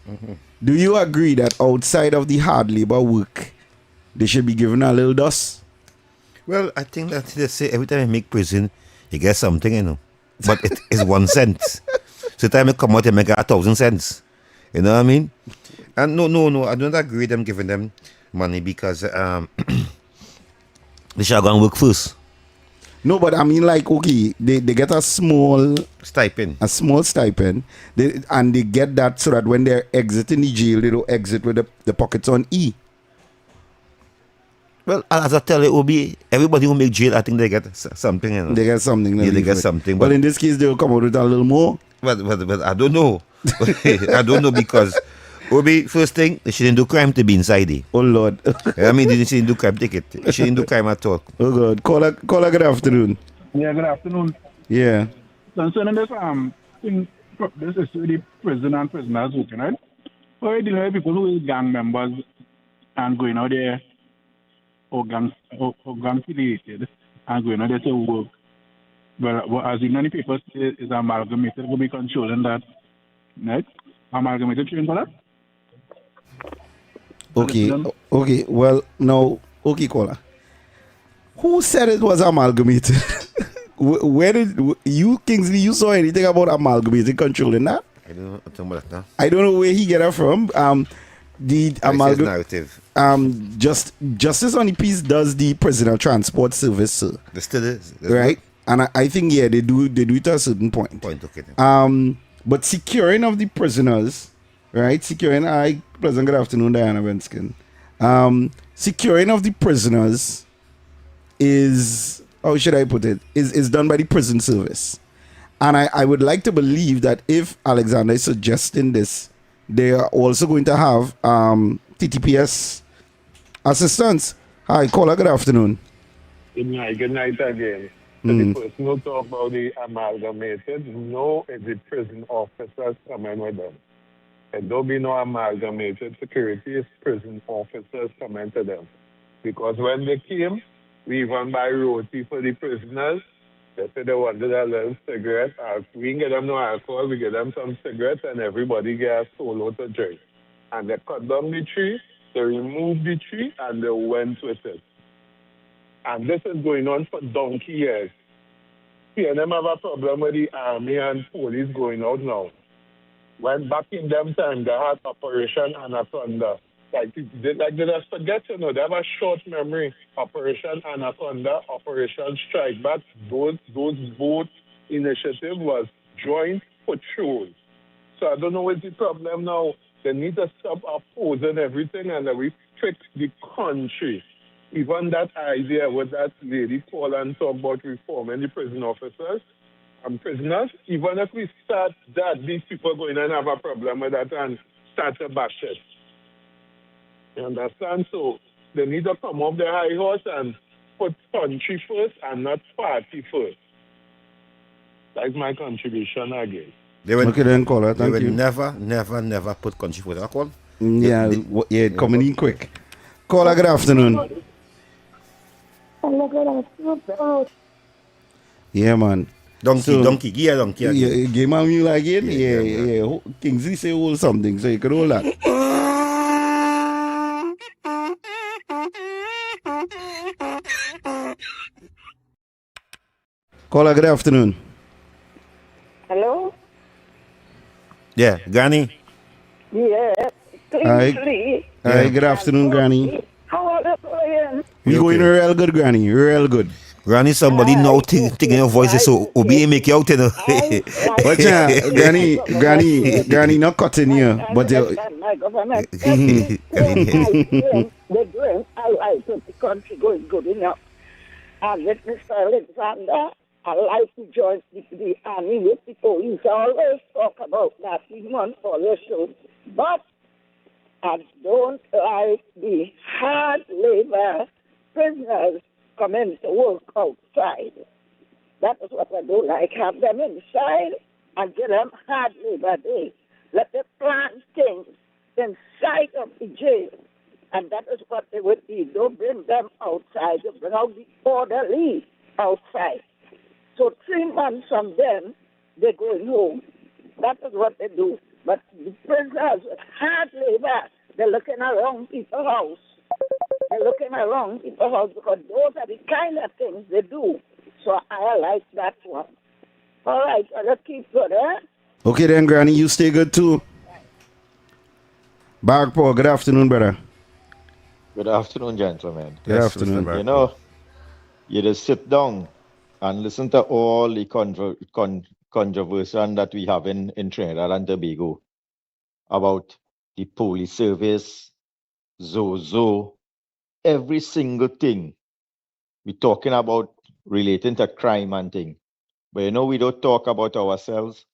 do you agree that outside of the hard labor work, they should be given a little dust? Well, I think that they say every time you make prison, you get something, you know. But it is 1 cent. So time you come out, you make 1,000 cents. You know what I mean? And no, I don't agree with them giving them money because they should go and work first. No, but I mean, like, okay, they get a small stipend. And they get that so that when they're exiting the jail, they don't exit with the pockets on E. Well, as I tell you, Obi, everybody who make jail, I think they get something. You know? They get something. Yeah, they get something. But in this case, they'll come out with a little more. But I don't know. I don't know because, Obi, first thing, they shouldn't do crime to be inside there. Oh, Lord. I mean, they shouldn't do crime, take it. They shouldn't do crime at all. Oh, God. Caller, good afternoon. Yeah, good afternoon. Yeah. Concerning this thing, this is the prison and prisoners working, right? How are you dealing with people who are gang members and going out there or gang affiliated and going out there to work? Well, as in many people say, is amalgamated, will be controlling that, right? Amalgamated train for that? Okay. Well, now, okay, caller. Who said it was amalgamated? Where did you, Kingsley, you saw anything about amalgamated controlling that? I don't know about that now. I don't know where he get it from. The narrative. Justice on the Peace does the Prisoner Transport Service, sir. There still is. Right? And I think, yeah, they do it at a certain point. Okay. But securing of the prisoners, right? Pleasant good afternoon, Diana Benskin. Securing of the prisoners is, how should I put it, is done by the prison service. And I would like to believe that if Alexander is suggesting this, they are also going to have TTPS assistance. Hi, caller, good afternoon. Good night again. The person who talk about the amalgamated, no, it's the prison officers coming with them. And don't be no amalgamated security, it's prison officers coming to them. Because when they came, we even buy roti for the prisoners. They said they wanted a little cigarette. We didn't get them no alcohol, we get them some cigarettes, and everybody get a solo to drink. And they cut down the tree, they removed the tree, and they went with it. And this is going on for donkey years. PNM have a problem with the army and police going out now. When back in them time, they had Operation Anaconda. Like they just forget, you know, they have a short memory. Operation Anaconda, Operation Strike Back, those both initiative was joint patrol. So I don't know what's the problem now. They need to stop opposing everything and we fix the country. Even that idea with that lady call and talk about reforming the prison officers and prisoners, even if we start that, these people are going to have a problem with that and start to bash it. You understand? So they need to come off their high horse and put country first and not party first. That's my contribution again. Okay then, caller. Thank you. They will never put country first. Call? Yeah, coming in quick. Caller, good afternoon. Hello, good afternoon. Yeah, man. Donkey, yeah, donkey again. Yeah, game of mule again? Yeah. Kingsley say hold something, so you can hold that. Caller, good afternoon. Hello? Yeah, Granny. Yeah, Kingsley. Hi, good afternoon, Granny. How are you doing? We going real good, Granny. Real good. Granny, somebody now thinking your voice is so obey make you out, you know. But Granny, not cutting you, but My government, they're doing all right with the country going good enough. And with Mr. Alexander, I like to join the army with the police. I always talk about that in one for your show. But I don't like the hard labor prisoners coming to work outside. That is what I do like. Have them inside and give them hard labor day. Let them plant things inside of the jail. And that is what they would do. Don't bring them outside. You bring out the orderly outside. So 3 months from then, they're going home. That is what they do. But the prisoners with hard labor, they're looking around people's house. They're looking around people's house because those are the kind of things they do. So I like that one. All right, let's keep good, eh? okay then, Granny, you stay good too. Bagpo, good afternoon, brother. Good afternoon, gentlemen. Good afternoon. You know, you just sit down and listen to all the controversy that we have in Trinidad and Tobago about the police service, Zozo, every single thing we're talking about relating to crime and thing. But you know, we don't talk about ourselves,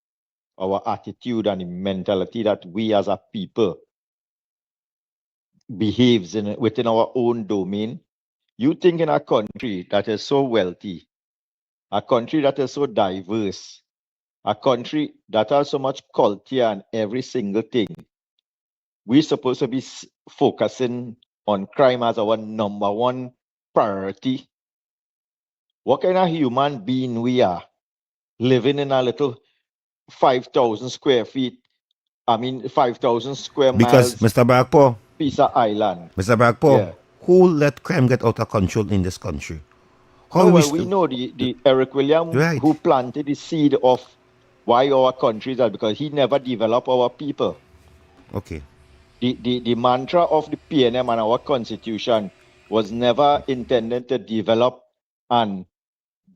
our attitude and the mentality that we as a people behaves within our own domain. You think in a country that is so wealthy, a country that is so diverse, a country that has so much culture and every single thing, we're supposed to be focusing on crime as our number one priority. What kind of human being we are, living in a little 5,000 square feet, 5,000 square Because miles Mr. Bagpo, piece of island. Mr. Bagpo, Yeah. who let crime get out of control in this country? Oh, well, we know the Eric William who planted the seed of why our countries are, because he never developed our people. Okay. The mantra of the PNM and our constitution was never intended to develop and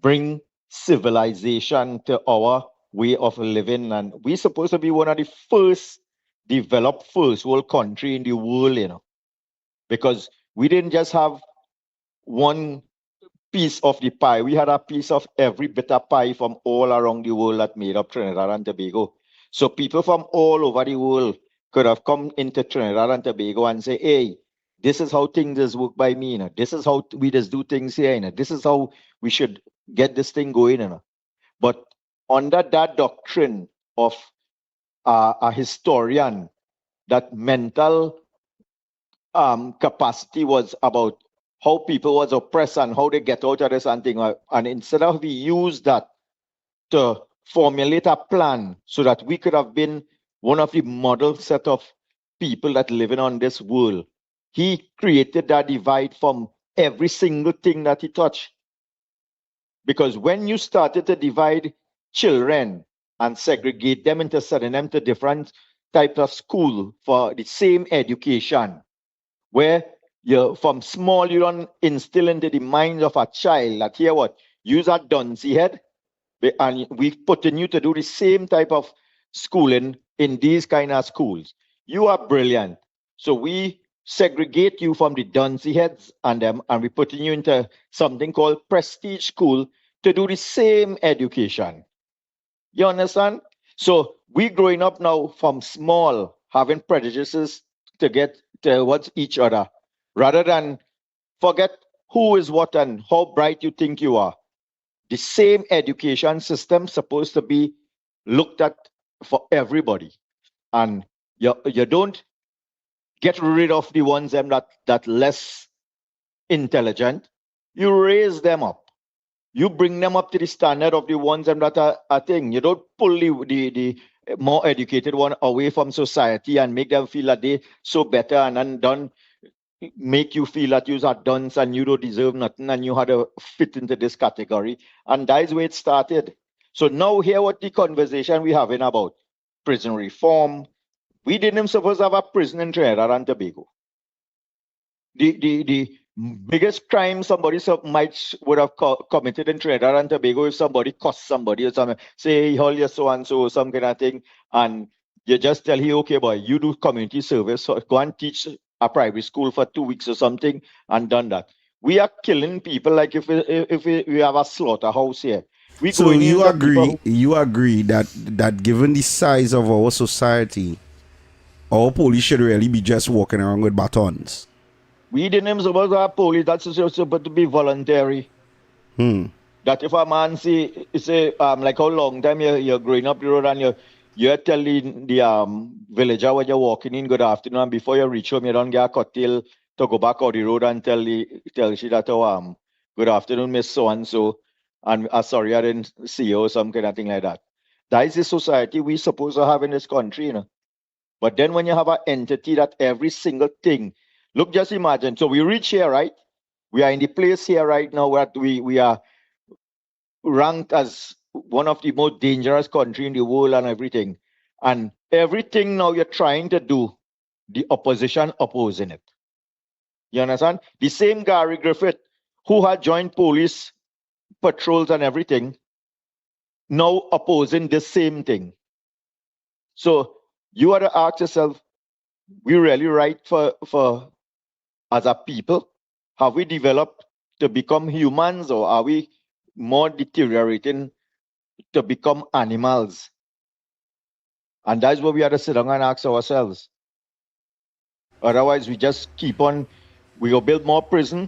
bring civilization to our way of living. And we're supposed to be one of the first developed first world country in the world, you know, because we didn't just have one piece of the pie. We had a piece of every bit of pie from all around the world that made up Trinidad and Tobago. So people from all over the world could have come into Trinidad and Tobago and say, hey, this is how things work by me. You know? This is how we just do things here. You know? This is how we should get this thing going. You know? But under that doctrine of a historian, that mental capacity was about how people was oppressed and how they get out of this and thing. And instead of we use that to formulate a plan so that we could have been one of the model set of people that living on this world, he created that divide from every single thing that he touched. Because when you started to divide children and segregate them into sending them to different types of school for the same education, where you from small you don't instill into the mind of a child that here what use a dunce head and we putting you to do the same type of schooling in these kind of schools. You are brilliant. So we segregate you from the dunce heads and them and we putting you into something called prestige school to do the same education. You understand? So we growing up now from small having prejudices to get towards each other rather than forget who is what and how bright you think you are. The same education system supposed to be looked at for everybody. And you don't get rid of the ones that less intelligent. You raise them up. You bring them up to the standard of the ones and that are thing. You don't pull the more educated one away from society and make them feel that they so better and then done make you feel that you are dunce and you don't deserve nothing and you had to fit into this category. And that is where it started. So now hear what the conversation we're having about prison reform. We didn't supposed to have a prison in Trinidad and Tobago. The biggest crime somebody would have committed in Trinidad and Tobago if somebody cost somebody or something, say, hey, hold your so and so, some kind of thing, and you just tell him, okay, boy, you do community service, so go and teach a private school for 2 weeks or something, and done that. We are killing people like if we have a slaughterhouse here. So you agree that given the size of our society, our police should really be just walking around with batons? We didn't supposed to have police. That's supposed to be voluntary. That if a man say like how long time you're growing up the road and you're telling the villager when you're walking in good afternoon and before you reach home you don't get a cocktail to go back out the road and tell she that good afternoon Miss so and so and sorry I didn't see you or some kind of thing like that. That is the society we supposed to have in this country, you know. But then when you have an entity that every single thing, look, just imagine. So we reach here, right? We are in the place here right now where we are ranked as one of the most dangerous country in the world and everything. And everything now you're trying to do, the opposition opposing it. You understand? The same Gary Griffith who had joined police patrols and everything, now opposing the same thing. So you have to ask yourself, we really right for as a people? Have we developed to become humans or are we more deteriorating to become animals? And that's what we have to sit down and ask ourselves. Otherwise, we just keep on, we go build more prison,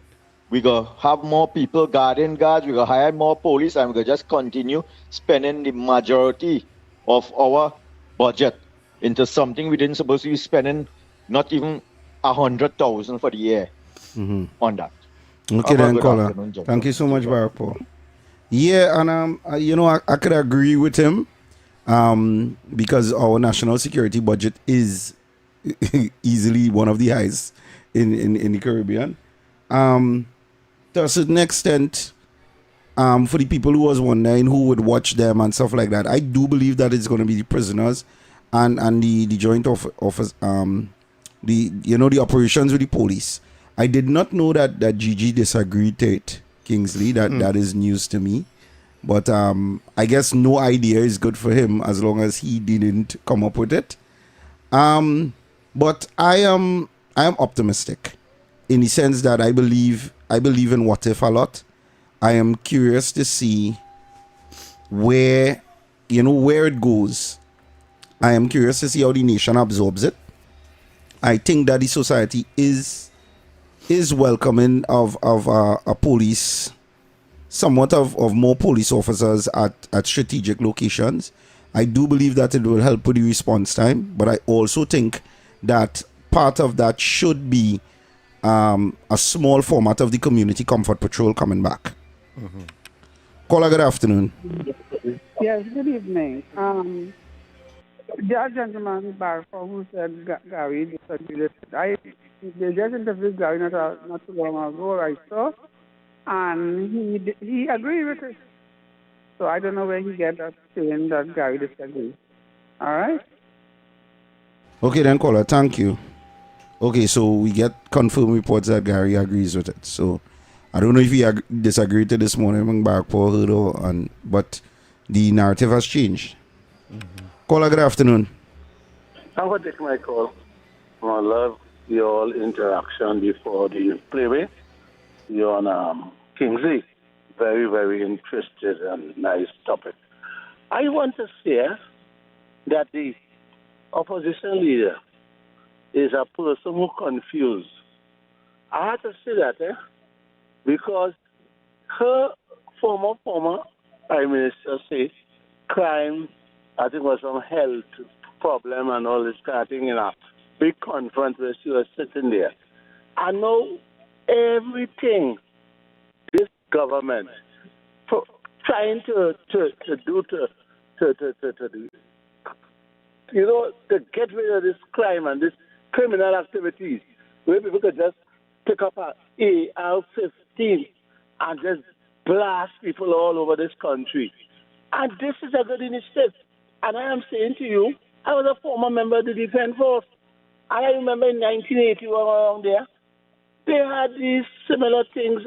we go have more people guarding guards, we go hire more police, and we go just continue spending the majority of our budget into something we didn't supposed to be spending not even 100,000 for the year on that. Okay, then, caller. Thank you so much, Barack Paul. Yeah, and you know, I could agree with him, because our national security budget is easily one of the highest in the Caribbean. To a certain extent, for the people who was wondering who would watch them and stuff like that, I do believe that it's going to be the prisoners and the joint office, the operations with the police. I did not know that Gigi disagreed to it, Kingsley. That is news to me. But I guess no idea is good for him as long as he didn't come up with it. But I am optimistic in the sense that I believe in what if a lot. I am curious to see where it goes. I am curious to see how the nation absorbs it. I think that the society is welcoming of a police, somewhat of more police officers at strategic locations. I do believe that it will help with the response time, but I also think that part of that should be a small format of the community comfort patrol coming back. Caller, good afternoon. Yes, good evening. That gentleman Barfo who said Gary disagreed with it. They just interviewed Gary not too long ago, I saw, and he agreed with it. So I don't know where he get that saying that Gary disagrees. All right? Okay then, caller, thank you. Okay, so we get confirmed reports that Gary agrees with it. So I don't know if he disagreed to this morning among Barkpo, but the narrative has changed. Caller, good afternoon. I'm going to take my call. I love your interaction before the playway. You're on Kingsley. Very, very interested and nice topic. I want to say that the opposition leader is a person who confused. I had to say that, because her former Prime Minister said crime, I think, was some health problem and all this kind of thing in a big conference where she was sitting there. I know everything this government trying to get rid of this crime and this criminal activities, where people could just pick up an AR-15 and just blast people all over this country. And this is a good initiative. And I am saying to you, I was a former member of the Defense Force. And I remember in 1981 around there, they had these similar things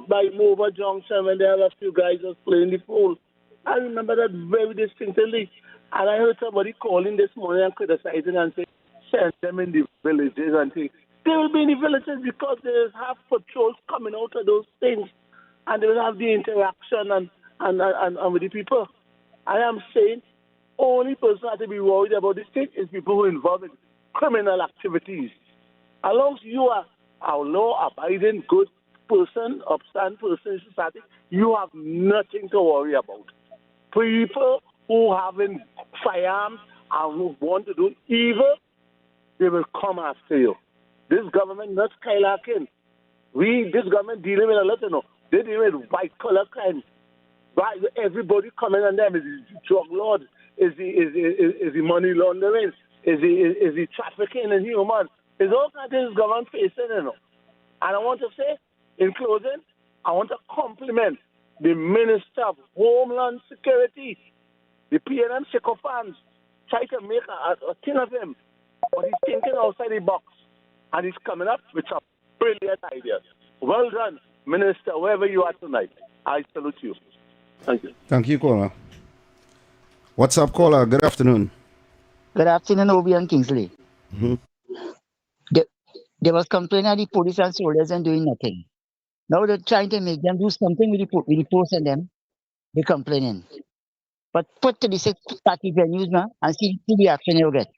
by Mova Junction when there were a few guys just playing the pool. I remember that very distinctly. And I heard somebody calling this morning and criticizing and saying, send them in the villages and say, they will be in the villages because they will have patrols coming out of those things and they will have the interaction and with the people. I am saying only person that to be worried about this thing is people who are involved in criminal activities. As long as you are a law-abiding, good person, upstand person in society, you have nothing to worry about. People who having firearms and who want to do evil, they will come after you. This government not skylarking. This government dealing with a lot, they deal with white-collar crime. Everybody coming on them is the drug lord, is the money laundering, is the trafficking in humans. It's all kinds of this government facing, And I want to say, in closing, I want to compliment the Minister of Homeland Security, the PNM sycophants, try to make a thing of him, but he's thinking outside the box, and he's coming up with some brilliant ideas. Well done, Minister, wherever you are tonight. I salute you. Thank you. Thank you, caller. What's up, caller? Good afternoon. Good afternoon, Obi and Kingsley. Mm-hmm. They was complaining of the police and soldiers and doing nothing. Now they're trying to make them do something with the post and them. They're complaining. But put to the 6:30 venues, man, and see the action you'll get.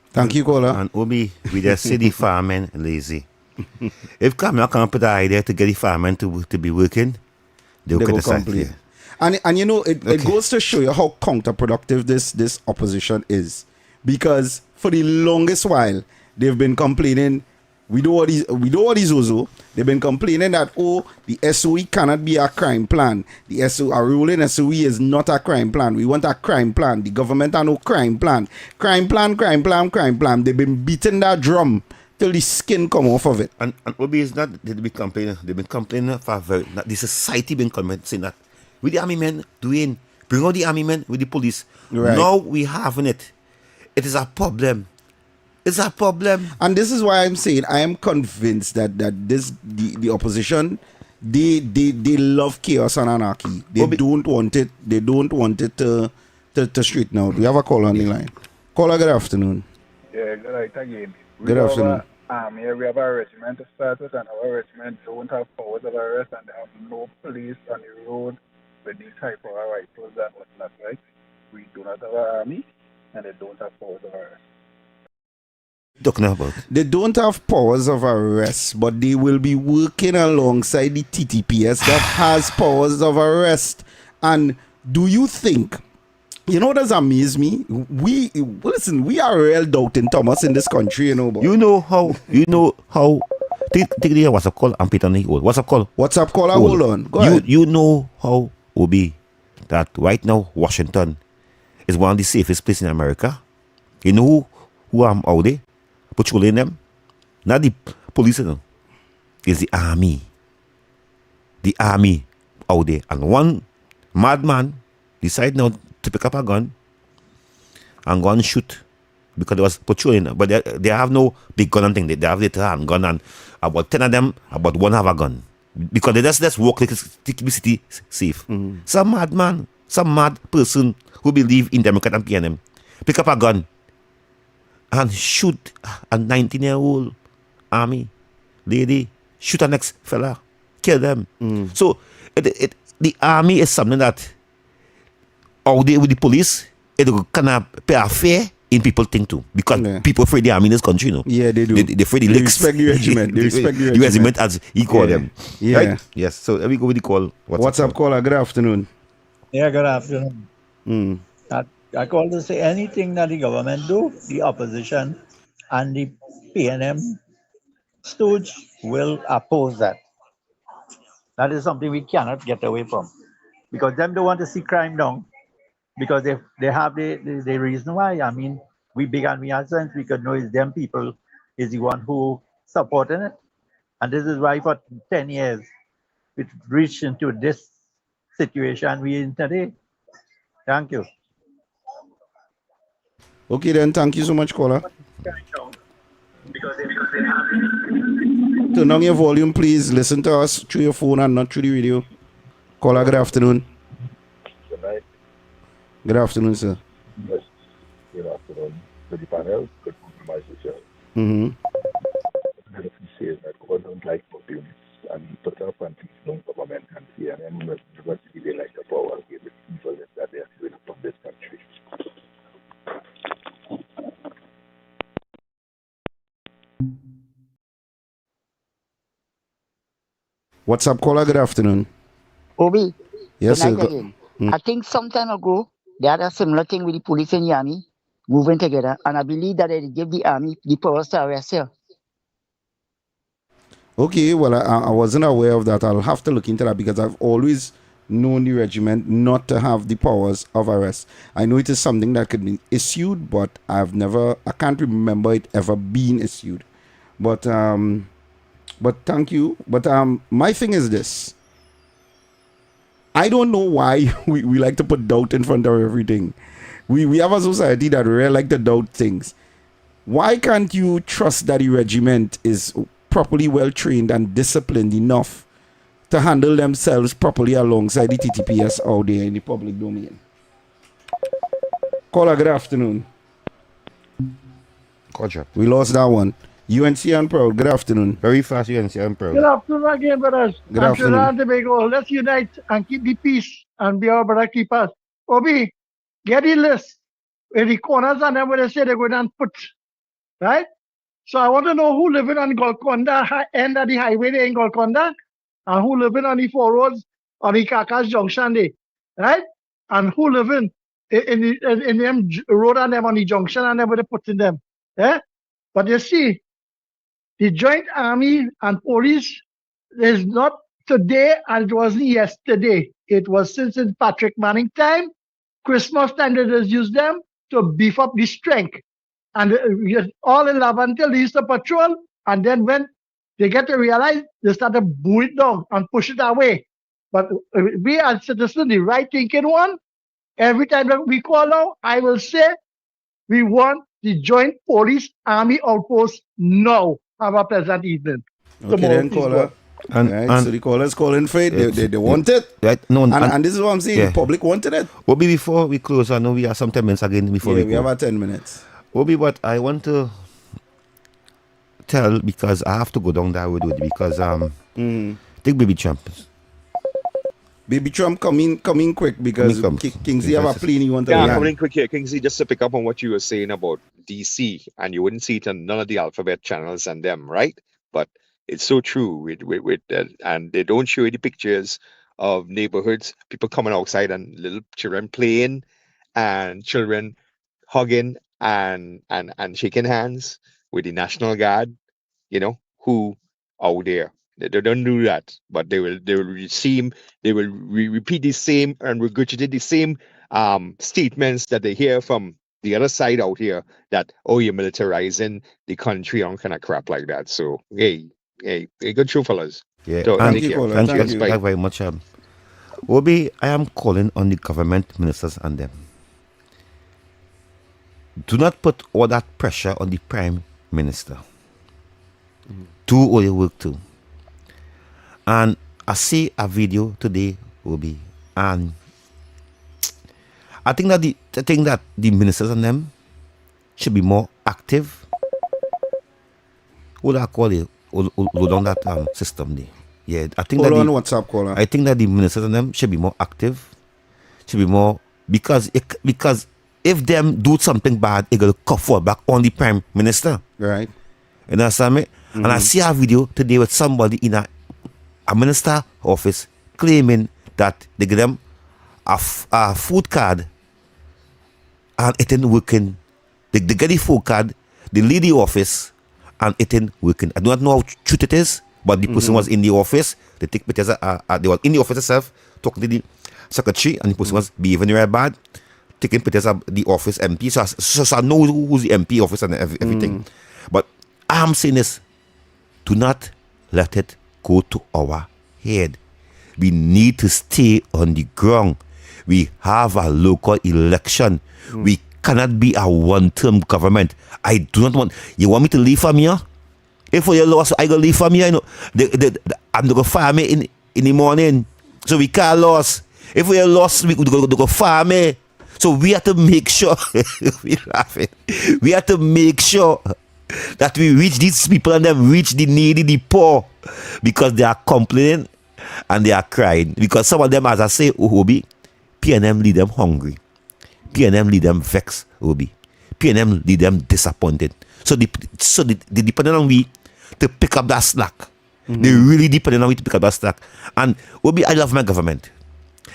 Thank you, caller. And Obi, we just say the firemen lazy. If Kamala can't put the idea to get the firemen to be working, they'll complain. And it goes to show you how counterproductive this opposition is. Because for the longest while, they've been complaining, we do what is Ozo. They've been complaining that, the SOE cannot be a crime plan. A ruling SOE is not a crime plan. We want a crime plan. The government has no crime plan. Crime plan. They've been beating that drum till the skin come off of it. And Obi is not, they've been complaining for the society been saying that with the army men bring out the army men with the police. Right. Now we having it. It is a problem. It's a problem. And this is why I'm saying I am convinced that the opposition, they love chaos and anarchy. They don't want it. They don't want it to straighten out. We have a caller on the line. Caller, good afternoon. Yeah, good night again. Good afternoon. Here we have a regiment to start with, and our regiment don't have powers of arrest, and they have no police on the road with these type of rifles and whatnot, right? We do not have an army, and they don't have powers of arrest. Talking about? They don't have powers of arrest, but they will be working alongside the TTPS that has powers of arrest. And do you think, what does amaze me? We are real doubting Thomas in this country, But you know how take the WhatsApp call and put on the hold. WhatsApp call. WhatsApp call, hold on. Go ahead. You know how Obi that right now Washington is one of the safest places in America. You know who I'm out there patrolling them? Not the police, it's the army. The army out there. And one madman decided now to pick up a gun and go and shoot because they was patrolling. But they have no big gun and thing. They have little handgun, and about 10 of them, about one have a gun. Because they just walk like the city safe. Mm-hmm. Some madman, some mad person who believe in Democrat and PNM pick up a gun and shoot a 19-year-old army lady, shoot a next fella, kill them. So the army is something that out there with the police, it kind of pay a fare in people think too. Because people afraid the army in this country, Yeah, they do. They afraid the They licks. respect the regiment. They respect the regiment. regiment as he call them. Yeah. Right? Yes. So let me go with the call. What's up, caller? Good afternoon. Yeah, good afternoon. I call to say anything that the government do, the opposition and the PNM stooge will oppose that. That is something we cannot get away from. Because them don't want to see crime down. Because if they have the reason why, I mean, we big and we have sense, we could know it's them people is the one who supporting it. And this is why for 10 years, it reached into this situation we in today. Thank you. Okay, then. Thank you so much, caller. Turn down your volume, please. Listen to us through your phone and not through the radio. Caller, good afternoon. Good night. Good afternoon, sir. Yes. Good afternoon. Good panel. Good compromises, sir. Mm-hmm. If you say that God don't like populists and he put up and no government and CNN university they like the power give it people that they are doing from this country. What's up, caller? Good afternoon. Obi, Yes, good sir. night again. I think some time ago, they had a similar thing with the police and the army moving together, and I believe that they give the army the powers to arrest her. Okay, well, I wasn't aware of that. I'll have to look into that because I've always known the regiment not to have the powers of arrest. I know it is something that could be issued, but I can't remember it ever being issued. But thank you. But my thing is this. I don't know why we like to put doubt in front of everything. We have a society that really like to doubt things. Why can't you trust that the regiment is properly well trained and disciplined enough to handle themselves properly alongside the TTPS out there in the public domain? Caller, good afternoon. We lost that one. UNC and Proud, good afternoon. Very fast, UNC and Proud. Good afternoon again, brothers. Good afternoon. Trinidad and Tobago, let's unite and keep the peace and be our brother keepers. Obi, get the list in the corners and then where they say they're going to put, right? So I want to know who living on Golconda, end of the highway there in Golconda, and who living on the four roads on the Kakas Junction there, right? And who living in them road and them on the junction and them where they putting them, eh? But you see, the joint army and police is not today and it wasn't yesterday. It was since in Patrick Manning time. Christmas time they just use them to beef up the strength. And all in Lavante they used to patrol. And then when they get to realize, they start to boo it down and push it away. But we as citizens, the right thinking one, every time that we call out, I will say, we want the joint police army outpost now. Have a pleasant evening. Okay, then, caller. And so the callers calling for it. They want it. Right? No, and this is what I'm saying. The public wanted it. Obi, before we close, I know we have some 10 minutes again before we have 10 minutes. Obi, but I want to tell because I have to go down that road with you because take Baby Trump. Baby Trump coming quick because Kingsley have a plane you want to land. Coming quick here, Kingsley, just to pick up on what you were saying about DC, and you wouldn't see it on none of the alphabet channels and them, right? But it's so true with and they don't show you the pictures of neighborhoods, people coming outside and little children playing and children hugging and shaking hands with the National Guard, who out there. They don't do that, but they will repeat the same and regurgitate the same statements that they hear from the other side out here that, oh, you're militarizing the country and kind of crap like that. So hey, good show, fellas. Yeah, so, thank you very much. Obi, I am calling on the government ministers and them. Do not put all that pressure on the Prime Minister. Do all your work too. And I see a video today, Obi, and I think that the ministers and them should be more active. What I call it, hold on that system there. Yeah, I think Hold on, WhatsApp caller. I think that the ministers and them should be more active. Should be more because if them do something bad, it will fall back on the Prime Minister. Right. You understand me? And I see a video today with somebody in a minister office claiming that they give them a food card and it ain't working. They get the food card, they leave the office and it ain't working. I do not know how true it is, But the person was in the office. They take pictures. They were in the office itself, talking to the secretary, and the person was behaving very bad, taking pictures of the office MP. So I know who's the MP office and everything. But I'm saying this: do not let it go to our head. We need to stay on the ground. We have a local election. We cannot be a one-term government. I do not want. You want me to leave from here? If you lost, I go leave from here. You know, I'm gonna fire me in the morning. So we can't lose. If we lost, we go fire me. So we have to make sure. We laughing. We have to make sure that we reach these people and then reach the needy, the poor, because they are complaining and they are crying. Because some of them, as I say, Obi, PNM lead them hungry. PNM lead them vexed, Obi. PNM lead them disappointed. So they depending on we to pick up that slack. They really depending on me to pick up that slack. And Obi, I love my government.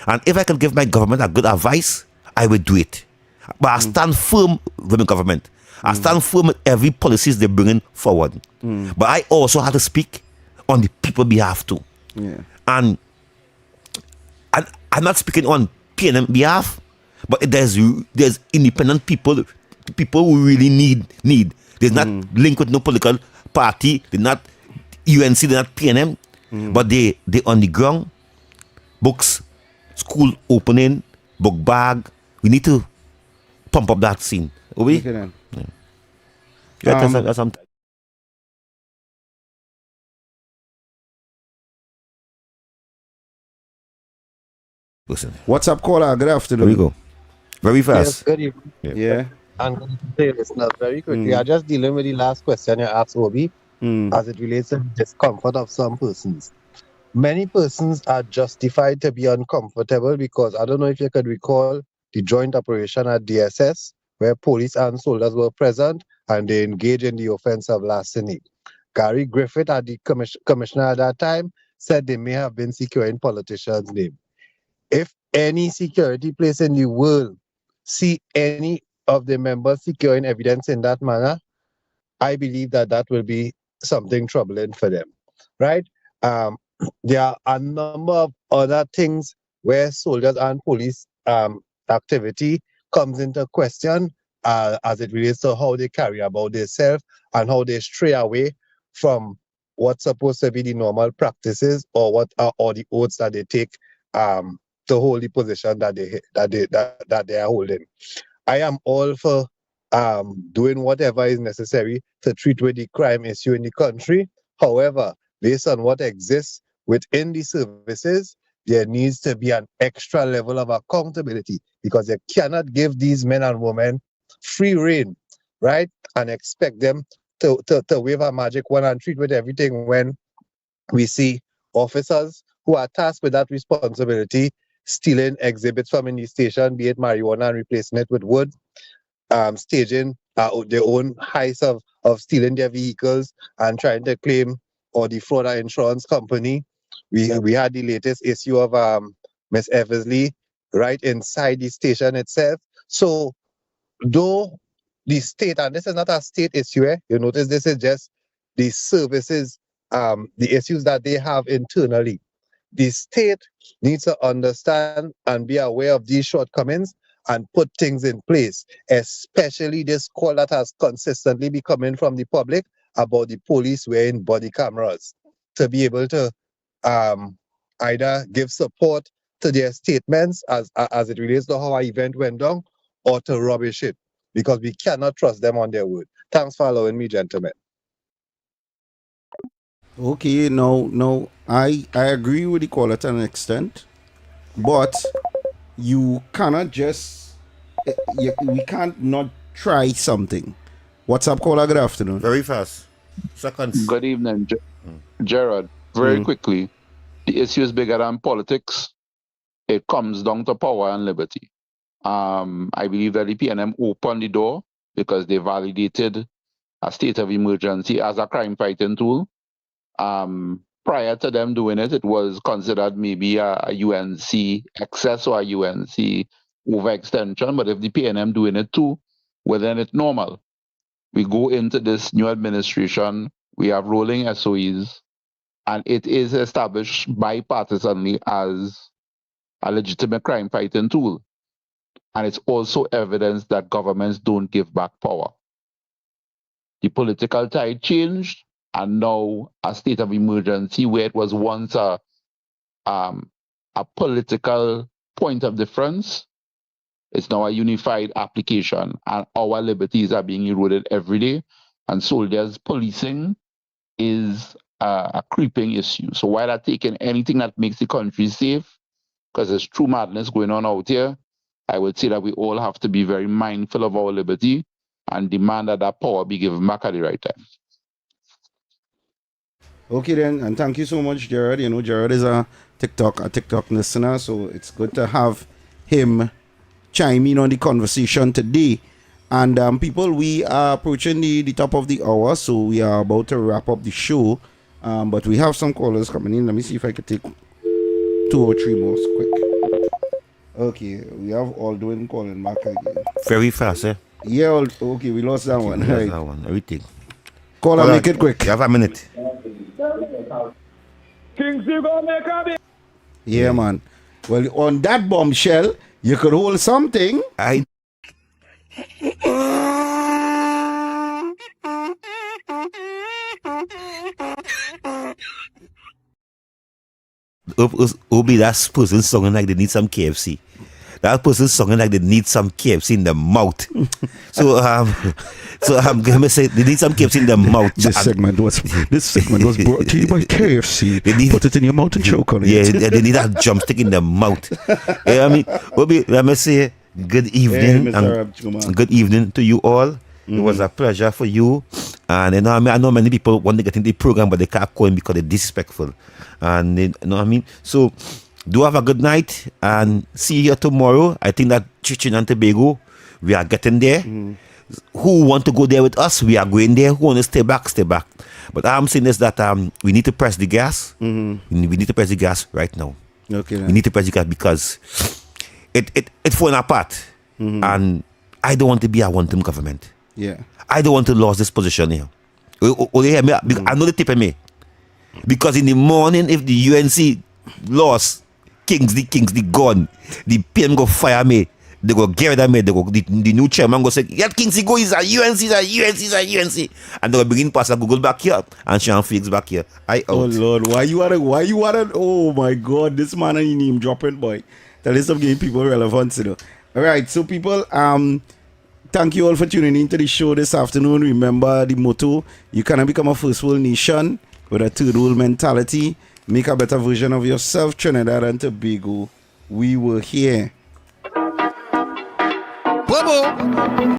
And if I can give my government a good advice, I will do it. But I stand firm with my government. I stand firm with every policies they're bringing forward. But I also have to speak on the people's behalf too. Yeah. And I'm not speaking on PNM behalf, but there's independent people who really need. They're not linked with no political party. They're not UNC. They're not PNM. But they on the ground. Books, school opening, book bag. We need to pump up that scene. Okay then. Yeah. That's something. Listen. What's up, caller? Good afternoon. There we go. Very fast. Yes, good evening. Yeah. I'm going to say listeners very quickly. I just dealing with the last question you asked, Obi, as it relates to discomfort of some persons. Many persons are justified to be uncomfortable because I don't know if you could recall the joint operation at DSS where police and soldiers were present and they engaged in the offense of larceny. Gary Griffith, at the commissioner at that time, said they may have been securing politicians' name. If any security place in the world see any of the members securing evidence in that manner, I believe that will be something troubling for them, right? There are a number of other things where soldiers and police activity comes into question as it relates to how they carry about themselves and how they stray away from what's supposed to be the normal practices or the oaths that they take to hold the position that they are holding. I am all for doing whatever is necessary to treat with the crime issue in the country. However, based on what exists within the services, there needs to be an extra level of accountability because you cannot give these men and women free rein, right? And expect them to wave a magic wand and treat with everything when we see officers who are tasked with that responsibility stealing exhibits from in the station, be it marijuana and replacing it with wood, staging their own heists of stealing their vehicles and trying to claim or defraud our insurance company. We had the latest issue of Miss Eversley right inside the station itself. So though the state, and this is not a state issue, you notice this is just the services, the issues that they have internally. The state needs to understand and be aware of these shortcomings and put things in place, especially this call that has consistently been coming from the public about the police wearing body cameras to be able to either give support to their statements as it relates to how our event went down or to rubbish it because we cannot trust them on their word. Thanks for allowing me, gentlemen. Okay, no, I agree with the caller to an extent, but you cannot just we can't not try something. What's up, caller? Good afternoon. Very fast. Seconds. Good evening, Gerard. Very quickly, the issue is bigger than politics. It comes down to power and liberty. I believe that the PNM opened the door because they validated a state of emergency as a crime fighting tool. Prior to them doing it, it was considered maybe a UNC excess or a UNC overextension. But if the PNM doing it too, well, then it's normal. We go into this new administration, we have rolling SOEs, and it is established bipartisanly as a legitimate crime fighting tool. And it's also evidence that governments don't give back power. The political tide changed, and now a state of emergency, where it was once a political point of difference, it's now a unified application, and our liberties are being eroded every day. And soldiers policing is a creeping issue. So while I'm taking anything that makes the country safe, because there's true madness going on out here, I would say that we all have to be very mindful of our liberty and demand that that power be given back at the right time. Okay then, and thank you so much, Gerard. You know, Gerard is a TikTok listener, so it's good to have him chime in on the conversation today. And people, we are approaching the top of the hour, so we are about to wrap up the show. But we have some callers coming in. Let me see if I can take 2 or 3 more quick. Okay, we have Aldwin calling back again. Very fast, eh? Yeah, okay, we lost that one. Lost Right. that one. Everything. Call and make it quick. You have a minute. Kingsley gonna make a big. Yeah, man. Well, on that bombshell, you could hold something. Obi, that person singing like they need some KFC. That person singing like they need some KFC in the mouth. So gonna say they need some KFC in the mouth. This segment was brought to you by KFC. Put it in your mouth and choke on it. Yeah, they need that drumstick in the mouth. Yeah, I mean, Obi, let me say good evening. Good evening to you all. It was a pleasure for you. And you know, I know many people want to get in the program, but they can't call in because they're disrespectful. And you know what I mean? So do have a good night and see you here tomorrow. I think that Trinidad and Tobago, we are getting there. Who want to go there with us? We are going there. Who want to stay back? Stay back. But I'm saying is that we need to press the gas. We need to press the gas right now. Okay. We need to press the gas because it's falling apart. And I don't want to be a one-term government. Yeah. I don't want to lose this position here. I know the tip of me. Because in the morning, if the UNC lost, Kingsley gone, the PM go fire me. They go get rid of me. The new chairman go say, yeah, Kingsley go, he's a UNC. And they go begin pass a Google back here and Sean Felix back here. I out. Oh Lord, why you wanna oh my God, this man and name dropping boy. Tell us some giving people relevance, you know. Alright, so people, thank you all for tuning into the show this afternoon. Remember the motto, you cannot become a first world nation with a third world mentality. Make a better version of yourself, Trinidad and Tobago. We were here. Bobo.